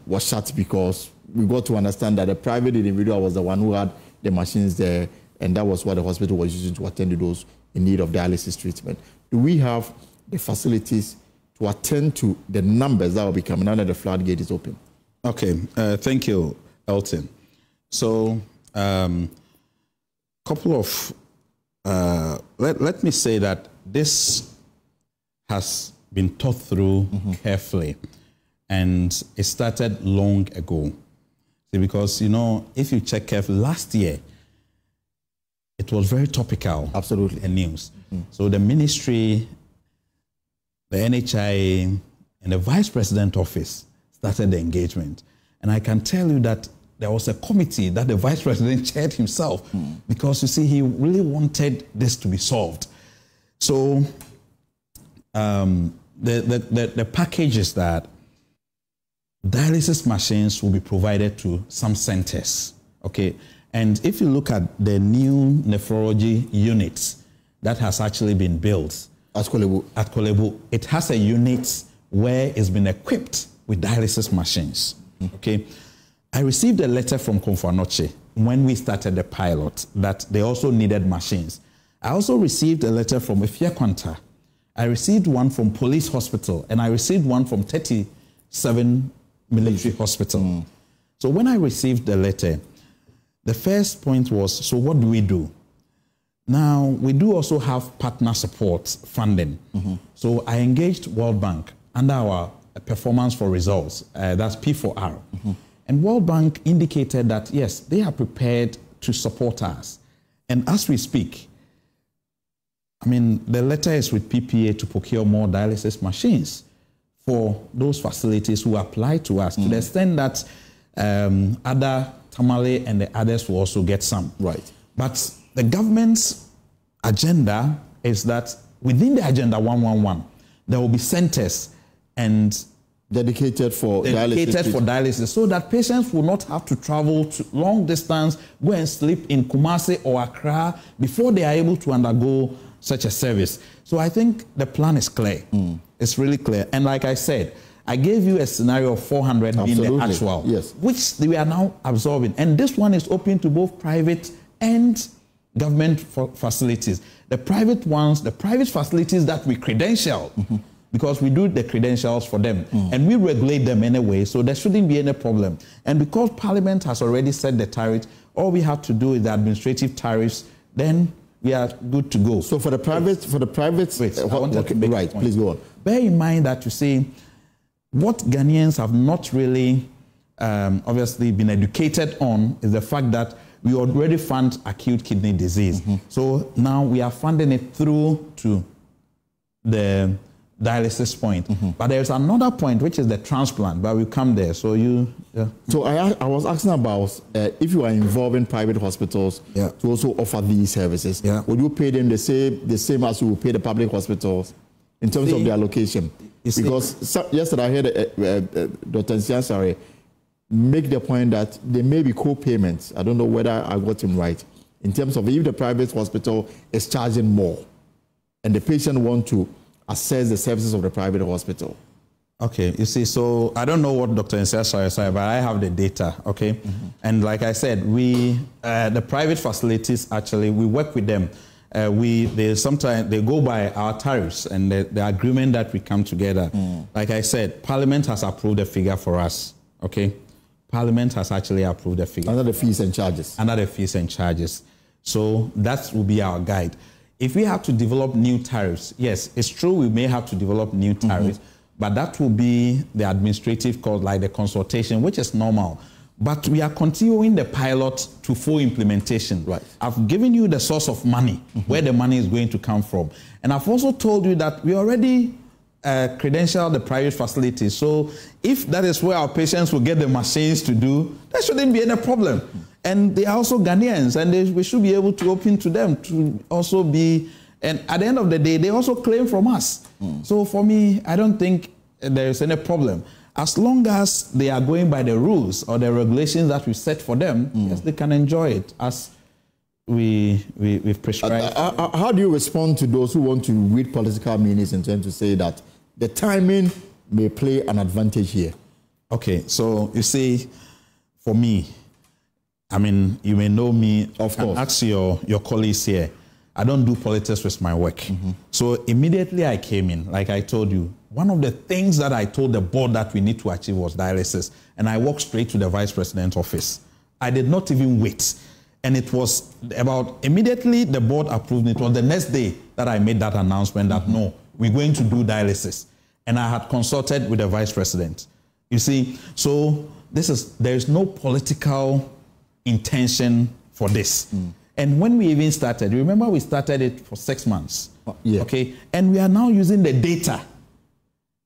was shut because we got to understand that the private individual was the one who had the machines there, and that was what the hospital was using to attend to those in need of dialysis treatment. Do we have the facilities to attend to the numbers that will be coming now that the floodgate is open? Okay, thank you, Elton. So, couple of, let me say that this has been thought through carefully, and it started long ago. See, because, if you check carefully, last year, it was very topical. Absolutely. And news. So the ministry, the NHI, and the Vice President Office started the engagement. And I can tell you that there was a committee that the Vice President chaired himself because, you see, he really wanted this to be solved. So the package is that dialysis machines will be provided to some centers, okay? And if you look at the new nephrology units that has actually been built at Kolebu, it has a unit where it's been equipped with dialysis machines, okay? I received a letter from Konfanoche when we started the pilot that they also needed machines. I also received a letter from Efia-Kwanta. I received one from Police Hospital, and I received one from 37 Military Hospital. So when I received the letter, the first point was, so what do we do? Now, we do also have partner support funding. So I engaged World Bank under our performance for results, that's P4R. And World Bank indicated that, yes, they are prepared to support us. And as we speak, I mean, the letter is with PPA to procure more dialysis machines for those facilities who apply to us, to the extent that other Tamale and the others will also get some. Right. But the government's agenda is that within the Agenda 111, there will be centers and dedicated for dialysis, so that patients will not have to travel to long distance, go and sleep in Kumasi or Accra before they are able to undergo such a service. So I think the plan is clear. It's really clear. And like I said, I gave you a scenario of 400 being the actual, which we are now absorbing. And this one is open to both private and government facilities. The private ones, the private facilities that we credential, because we do the credentials for them, and we regulate them anyway, so there shouldn't be any problem. And because Parliament has already set the tariff, all we have to do is the administrative tariffs, then we are good to go. So for the private, wait, I wanted to make right, please go on. Bear in mind that you see, what Ghanaians have not really obviously been educated on is the fact that we already fund acute kidney disease. So now we are funding it through to the dialysis point. But there's another point, which is the transplant, but we'll come there. So So I was asking about if you are involved in private hospitals to also offer these services, would you pay them the same as you would pay the public hospitals in terms of their location? Because yesterday I heard Dr. Nsiansare make the point that there may be co-payments. I don't know whether I got him right. In terms of if the private hospital is charging more and the patient want to access the services of the private hospital. Okay, you see, so I don't know what Dr. Nsiansare said, but I have the data, okay? And like I said, the private facilities, actually, we work with them. Sometimes they go by our tariffs and the agreement that we come together. Like I said, Parliament has approved a figure for us, okay? Parliament has actually approved a figure. Under the fees and charges. Under the fees and charges. So that will be our guide. If we have to develop new tariffs, yes, it's true we may have to develop new tariffs, but that will be the administrative cost, like the consultation, which is normal. But we are continuing the pilot to full implementation. Right. I've given you the source of money, where the money is going to come from. And I've also told you that we already credential the private facilities. So if that is where our patients will get the machines to do, there shouldn't be any problem. And they are also Ghanaians, and we should be able to open to them to also be, and at the end of the day, they also claim from us. So for me, I don't think there is any problem. As long as they are going by the rules or the regulations that we set for them, yes, they can enjoy it as we've prescribed. How do you respond to those who want to read political meanings and tend to say that the timing may play an advantage here? Okay, so you see, for me, I mean, you may know me. Of course. Ask your colleagues here. I don't do politics with my work. So immediately I came in, like I told you, one of the things that I told the board that we need to achieve was dialysis. And I walked straight to the vice president's office. I did not even wait. And it was about immediately the board approved. It was the next day that I made that announcement that no, we're going to do dialysis. And I had consulted with the vice president. You see, so there is no political intention for this. And when we even started, remember we started it for 6 months. Okay, and we are now using the data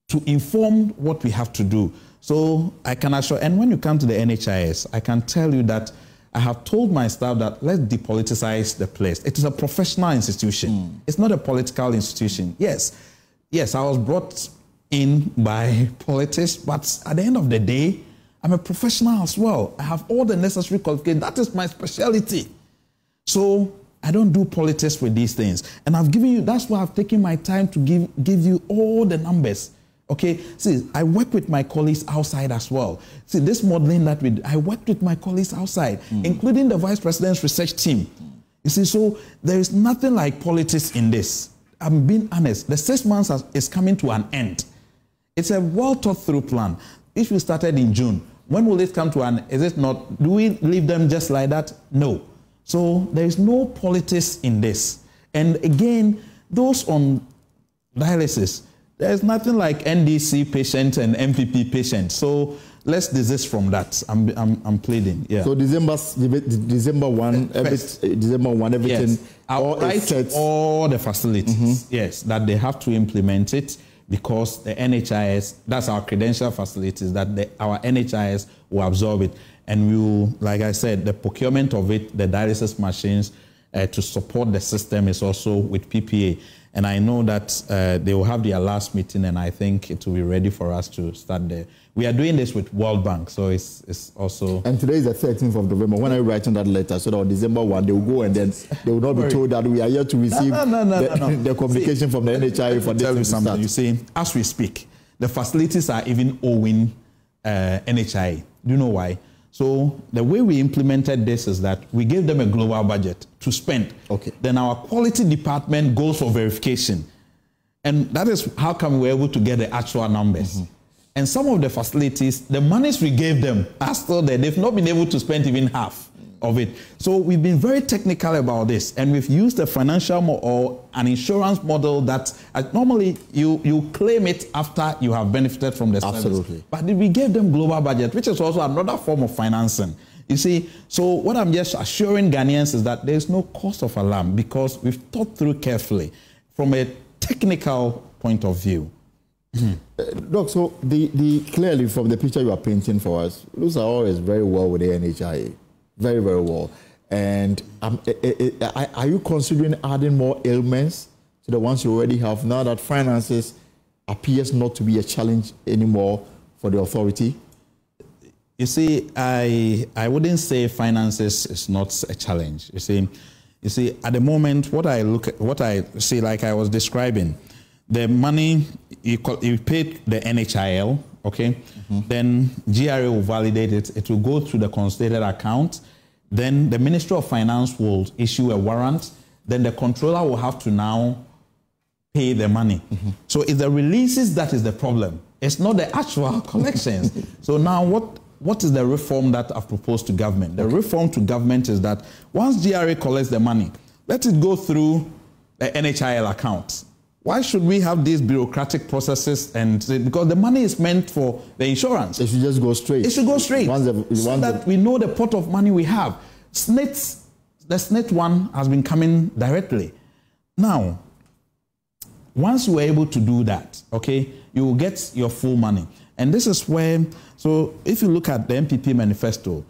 to inform what we have to do. So I can assure, and when you come to the NHIS, I can tell you that I have told my staff that let's depoliticize the place. It is a professional institution. It's not a political institution. Yes, I was brought in by politics, but at the end of the day, I'm a professional as well. I have all the necessary qualifications. That is my specialty. So I don't do politics with these things. And I've given you, that's why I've taken my time to give you all the numbers. Okay, see, I work with my colleagues outside as well. See, this modeling that I worked with my colleagues outside, including the vice president's research team. You see, so there is nothing like politics in this. I'm being honest. The 6 months is coming to an end. It's a well thought through plan. If we started in June, when will it come to an end? Is it not? Do we leave them just like that? No. So there is no politics in this. And again, those on dialysis, there's nothing like NDC patient and MPP patient. So let's desist from that. I'm pleading. Yeah. So December 1, everything. Yes. All the facilities. Yes, that they have to implement it because the NHIS, that's our credential facilities, that our NHIS will absorb it. And we will, like I said, the procurement of it, the dialysis machines to support the system is also with PPA. And I know that they will have their last meeting, and I think it will be ready for us to start there. We are doing this with World Bank, so it's also... And today is the 13th of November. When I write on that letter, so that on December 1, they will go and then they will not be told that we are here to receive the communication from the NHI for this. Tell you something. You see, as we speak, the facilities are even owing NHI. Do you know why? So the way we implemented this is that we gave them a global budget to spend. Okay. Then our quality department goes for verification. And that is how come we're able to get the actual numbers. And some of the facilities, the monies we gave them are still there. They've not been able to spend even half of it. So we've been very technical about this. And we've used a financial or an insurance model that normally you claim it after you have benefited from the service. Absolutely. But we gave them global budget, which is also another form of financing. You see, so what I'm just assuring Ghanaians is that there's no cause of alarm because we've thought through carefully from a technical point of view. Doc, so the clearly from the picture you are painting for us, those are always very well with the NHIA, very, very well. And are you considering adding more ailments to the ones you already have now that finances appears not to be a challenge anymore for the authority? You see, I wouldn't say finances is not a challenge. You see, at the moment, what I see, like I was describing, the money you paid the NHIL, okay? Then GRA will validate it. It will go to the consolidated account. Then the Ministry of Finance will issue a warrant. Then the controller will have to now pay the money. So it's the releases that is the problem. It's not the actual collections. So now what is the reform that I've proposed to government? The reform to government is that once GRA collects the money, let it go through the NHIL account. Why should we have these bureaucratic processes? And because the money is meant for the insurance. It should just go straight. It should go straight. So that we know the pot of money we have. The SNIT one has been coming directly. Now, once you are able to do that, okay, you will get your full money. And this is where, so if you look at the MPP manifesto,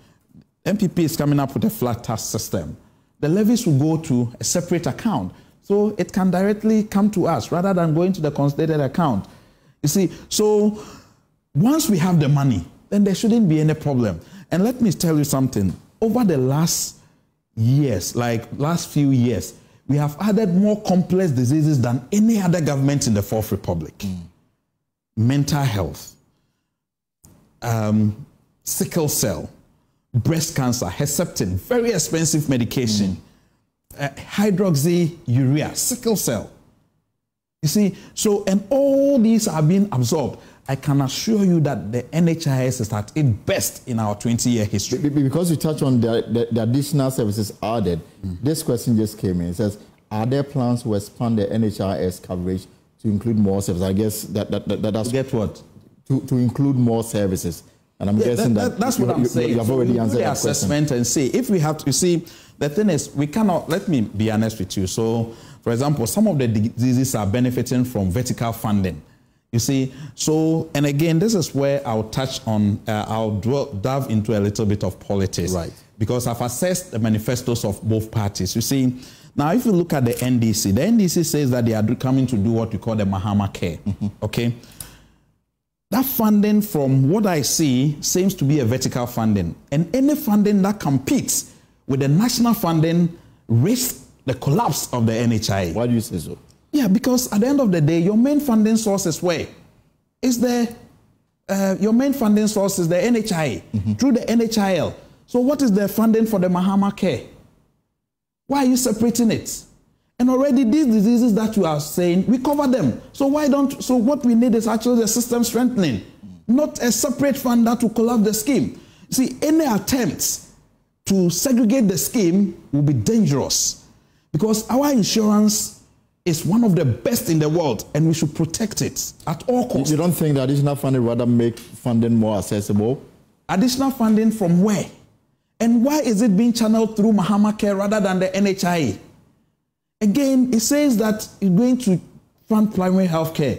MPP is coming up with a flat tax system. The levies will go to a separate account. So it can directly come to us rather than going to the consolidated account. You see, so once we have the money, then there shouldn't be any problem. And let me tell you something. Over the last years, like last few years, we have added more complex diseases than any other government in the Fourth Republic. Mental health, sickle cell, breast cancer, Herceptin, very expensive medication. Hydroxyurea, sickle cell. You see, so, and all these are being absorbed. I can assure you that the NHIS is at its best in our 20-year history. Because you touch on the additional services added, this question just came in. It says, are there plans to expand the NHIS coverage to include more services? I guess that's... To get what? To include more services. And I'm guessing that's what I'm saying. You have already answered that assessment question. And see, if we have to, you see, the thing is, we cannot, let me be honest with you. So, for example, some of the diseases are benefiting from vertical funding. You see, so, and again, this is where I'll touch on, I'll delve into a little bit of politics. Right. Because I've assessed the manifestos of both parties. You see, now if you look at the NDC says that they are coming to do what we call the Mahama Care. Okay? That funding, from what I see, seems to be a vertical funding. And any funding that competes with the national funding risks the collapse of the NHIA. Why do you say so? Yeah, because at the end of the day, your main funding source is where? Your main funding source is the NHIA, through the NHIL. So what is the funding for the Mahama Care? Why are you separating it? And already these diseases that you are saying, we cover them. So what we need is actually the system strengthening, not a separate fund that will collapse the scheme. See, any attempts to segregate the scheme will be dangerous because our insurance is one of the best in the world and we should protect it at all costs. You don't think that additional funding rather make funding more accessible? Additional funding from where? And why is it being channeled through Mahama Care rather than the NHIA? Again, it says that it's going to fund primary health care.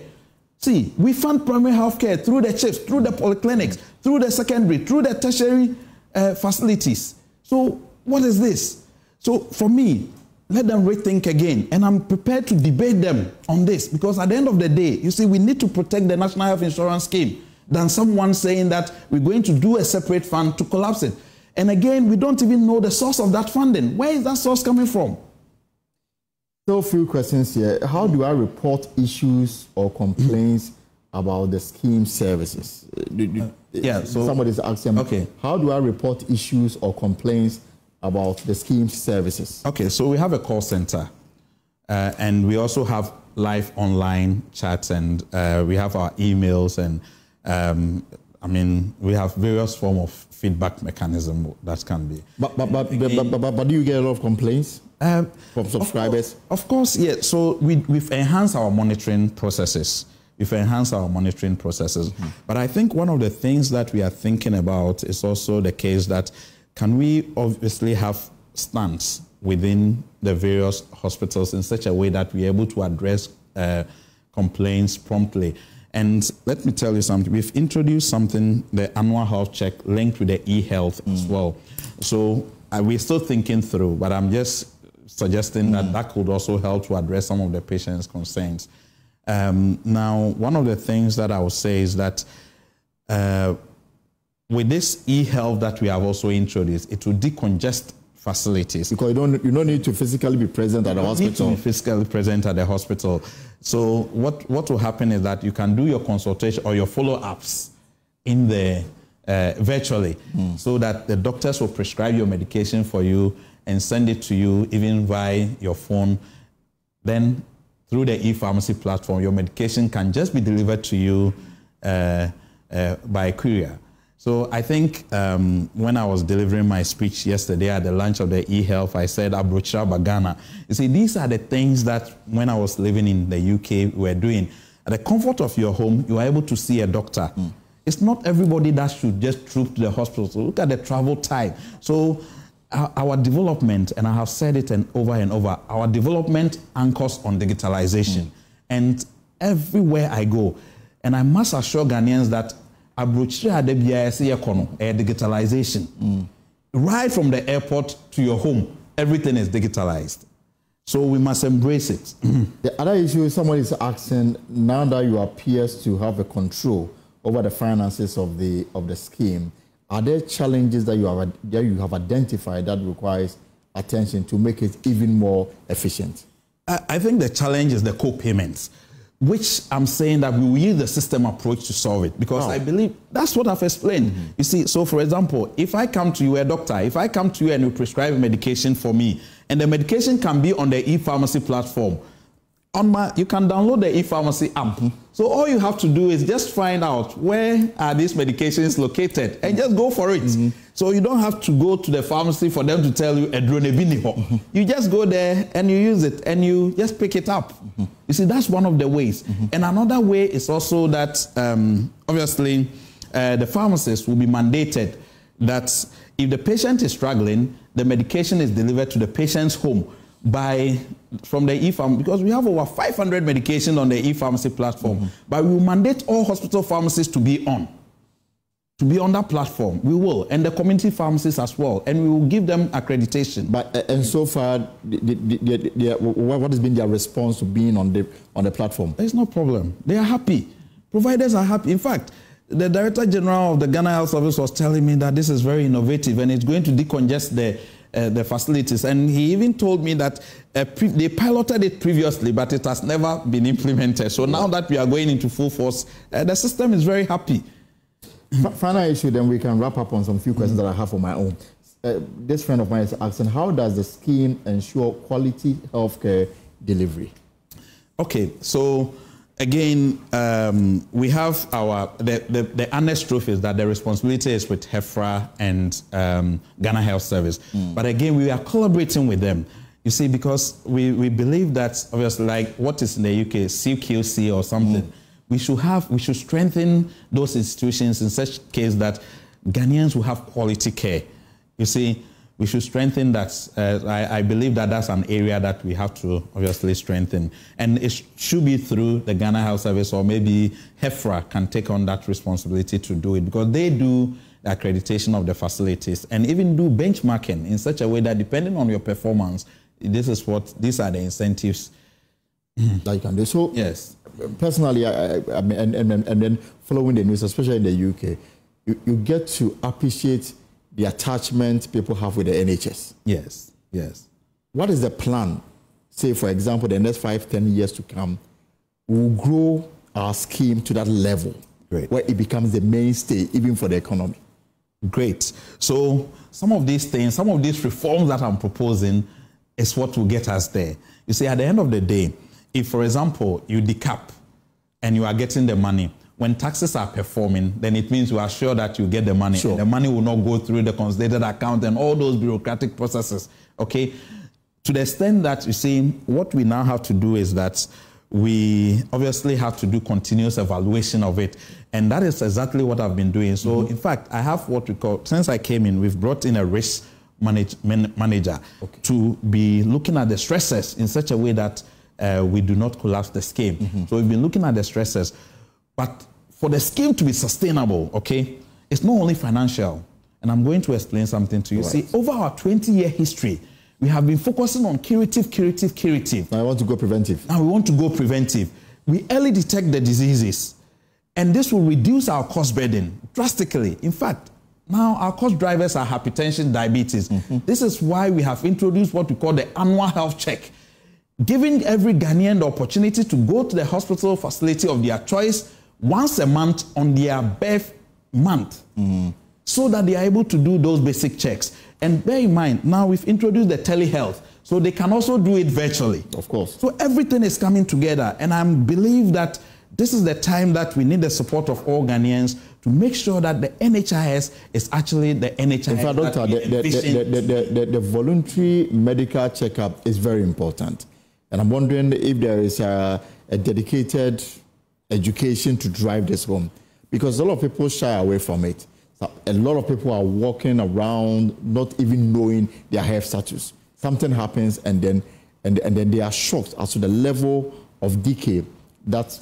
See, we fund primary health care through the CHIPS, through the polyclinics, through the secondary, through the tertiary facilities. So what is this? So for me, let them rethink again. And I'm prepared to debate them on this because at the end of the day, you see, we need to protect the National Health Insurance Scheme than someone saying that we're going to do a separate fund to collapse it. And again, we don't even know the source of that funding. Where is that source coming from? So a few questions here. How do I report issues or complaints about the scheme services? So somebody's asking, okay, how do I report issues or complaints about the scheme services? Okay, so we have a call center and we also have live online chats and we have our emails and we have various forms of feedback mechanism that can be. But do you get a lot of complaints from subscribers? Of course, yeah. So we've enhanced our monitoring processes. But I think one of the things that we are thinking about is also the case that can we obviously have stands within the various hospitals in such a way that we're able to address complaints promptly. And let me tell you something. We've introduced something, the annual health check, linked with the e-health as well. So we're still thinking through, but I'm just suggesting that could also help to address some of the patients' concerns. Now, one of the things that I would say is that with this e-health that we have also introduced, it will decongest facilities. Because you don't need to physically be present at the hospital. You don't need to be physically present at the hospital. So what will happen is that you can do your consultation or your follow-ups in the virtually, so that the doctors will prescribe your medication for you and send it to you even via your phone. Then through the e-pharmacy platform, your medication can just be delivered to you by courier. So I think when I was delivering my speech yesterday at the launch of the e-health, I said, Abrochira Bagana. You see, these are the things that when I was living in the UK, we were doing. At the comfort of your home, you are able to see a doctor. It's not everybody that should just troop to the hospital. So look at the travel time. So our development, and I have said it over and over, our development anchors on digitalization. And everywhere I go, and I must assure Ghanaians that digitalization. Right from the airport to your home, everything is digitalized. So we must embrace it. The other issue is someone is asking, now that you appear to have a control over the finances of the scheme, are there challenges that you have identified that requires attention to make it even more efficient? I think the challenge is the co-payments, which I'm saying that we will use the system approach to solve it, because I believe that's what I've explained. You see, so for example, if I come to you, a doctor, if I come to you and you prescribe medication for me, and the medication can be on the e-pharmacy platform, you can download the e-pharmacy app. So all you have to do is just find out where are these medications located and just go for it. So you don't have to go to the pharmacy for them to tell you Edronebiniho. You just go there and you use it and you just pick it up. You see, that's one of the ways. And another way is also that obviously the pharmacist will be mandated that if the patient is struggling, the medication is delivered to the patient's home from the e-pharmacy, because we have over 500 medications on the e-pharmacy platform. But we will mandate all hospital pharmacies to be on that platform. We will, and the community pharmacies as well, and we will give them accreditation. But and so far, what has been their response to being on the platform? There's no problem. They are happy. Providers are happy. In fact, the Director General of the Ghana Health Service was telling me that this is very innovative and it's going to decongest the facilities. And he even told me that they piloted it previously, but it has never been implemented. So now that we are going into full force, the system is very happy. Final issue, then we can wrap up on some few questions that I have for my own. This friend of mine is asking, how does the scheme ensure quality healthcare delivery? Okay, so again, we have the honest truth is that the responsibility is with HEFRA and Ghana Health Service. But again, we are collaborating with them. You see, because we believe that obviously, like what is in the UK, CQC or something, we should strengthen those institutions in such case that Ghanaians will have quality care. You see, we should strengthen that. I believe that that's an area that we have to obviously strengthen. And it should be through the Ghana Health Service, or maybe HEFRA can take on that responsibility to do it, because they do the accreditation of the facilities and even do benchmarking in such a way that depending on your performance, these are the incentives that you can do. So yes, personally, I mean, and then following the news, especially in the UK, you get to appreciate the attachment people have with the NHS. Yes, yes. What is the plan? Say, for example, the next 5-10 years to come, we'll grow our scheme to that level. Great. Where it becomes the mainstay, even for the economy. Great. So some of these things, some of these reforms that I'm proposing is what will get us there. You see, at the end of the day, if, for example, you decap and you are getting the money, when taxes are performing, then it means you are sure that you get the money. Sure. And the money will not go through the consolidated account and all those bureaucratic processes. Okay? To the extent that, you see, what we now have to do is that we obviously have to do continuous evaluation of it. And that is exactly what I've been doing. So, in fact, I have what we call, since I came in, we've brought in a risk manager to be looking at the stresses in such a way that we do not collapse the scheme. So we've been looking at the stresses. But for the scheme to be sustainable, okay, it's not only financial. And I'm going to explain something to you. Right. See, over our 20-year history, we have been focusing on curative. Now I want to go preventive. Now we want to go preventive. We early detect the diseases, and this will reduce our cost burden drastically. In fact, now our cost drivers are hypertension, diabetes. This is why we have introduced what we call the annual health check, giving every Ghanaian the opportunity to go to the hospital facility of their choice once a month on their birth month, so that they are able to do those basic checks. And bear in mind, now we've introduced the telehealth, so they can also do it virtually. Of course. So everything is coming together, and I believe that this is the time that we need the support of all Ghanaians to make sure that the NHIS is actually the NHIS. In fact, Doctor, the voluntary medical checkup is very important. And I'm wondering if there is a dedicated education to drive this home, because a lot of people shy away from it. So a lot of people are walking around not even knowing their health status. Something happens, and then they are shocked as to the level of decay that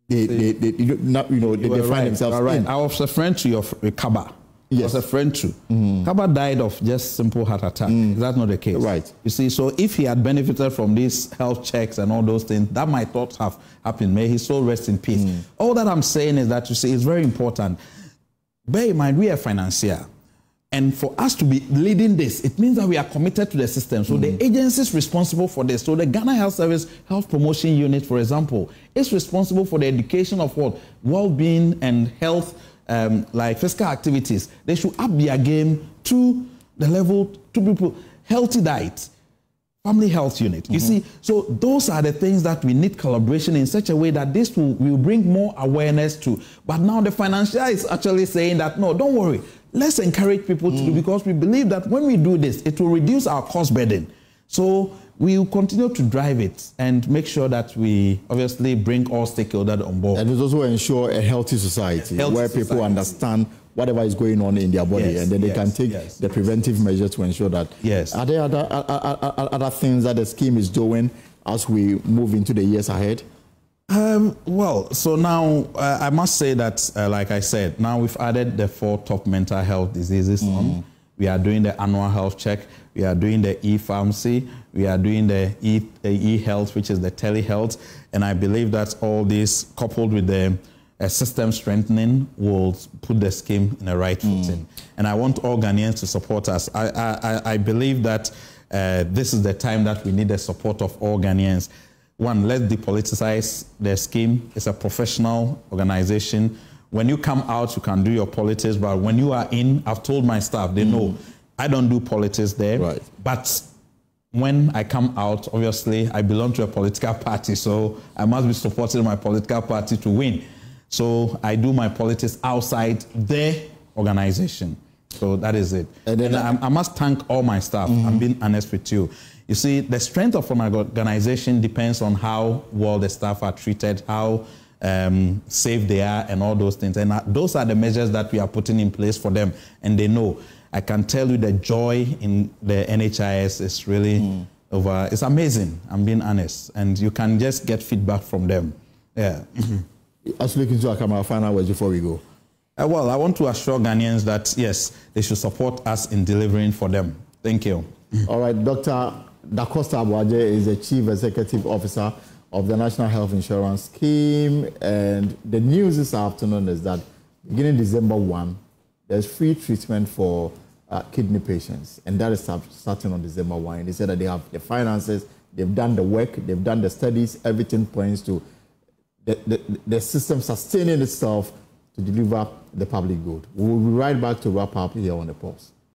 they find themselves in. I was a friend to your Kaba. Yes. I was a friend to. Kaba died of just simple heart attack. Is that not the case? Right. You see, so if he had benefited from these health checks and all those things, that might not have happened. May his soul rest in peace. All that I'm saying is that, you see, it's very important. Bear in mind, we are a financier. And for us to be leading this, it means that we are committed to the system. So the agencies responsible for this, so the Ghana Health Service Health Promotion Unit, for example, is responsible for the education of what? Well-being and health, like physical activities. They should up their game to the level to people. Healthy diet, family health unit. You see, so those are the things that we need collaboration in such a way that this will bring more awareness to. But now the financier is actually saying that, no, don't worry. Let's encourage people to do, because we believe that when we do this, it will reduce our cost burden. So we will continue to drive it and make sure that we obviously bring all stakeholders on board. And it also ensure a healthy society where people understand whatever is going on in their body, and then they can take the preventive measures to ensure that. Yes. Are there other things that the scheme is doing as we move into the years ahead? Well, so now I must say that, like I said, now we've added the 4 top mental health diseases on. We are doing the annual health check. We are doing the e-pharmacy. We are doing the e-health, which is the telehealth. And I believe that all this, coupled with the system strengthening, will put the scheme in the right footing. And I want all Ghanaians to support us. I believe that this is the time that we need the support of all Ghanaians. One, let's depoliticize the scheme. It's a professional organization. When you come out, you can do your politics, but when you are in, I've told my staff, they know I don't do politics there. Right. But when I come out, obviously, I belong to a political party, so I must be supporting my political party to win. So I do my politics outside their organization. So that is it. And then I must thank all my staff. I'm being honest with you. You see, the strength of an organization depends on how well the staff are treated, how safe they are, and all those things. And those are the measures that we are putting in place for them. And they know. I can tell you the joy in the NHIS is really over. It's amazing. I'm being honest. And you can just get feedback from them. Yeah. As we look into our camera, final words before we go. Well, I want to assure Ghanaians that, yes, they should support us in delivering for them. Thank you. All right, Dr. Dacosta Abuaje is the Chief Executive Officer of the National Health Insurance Scheme. And the news this afternoon is that beginning December 1, there's free treatment for kidney patients. And that is starting on December 1. And they said that they have the finances, they've done the work, they've done the studies, everything points to the system sustaining itself to deliver the public good. We'll be right back to wrap up here on The Pulse.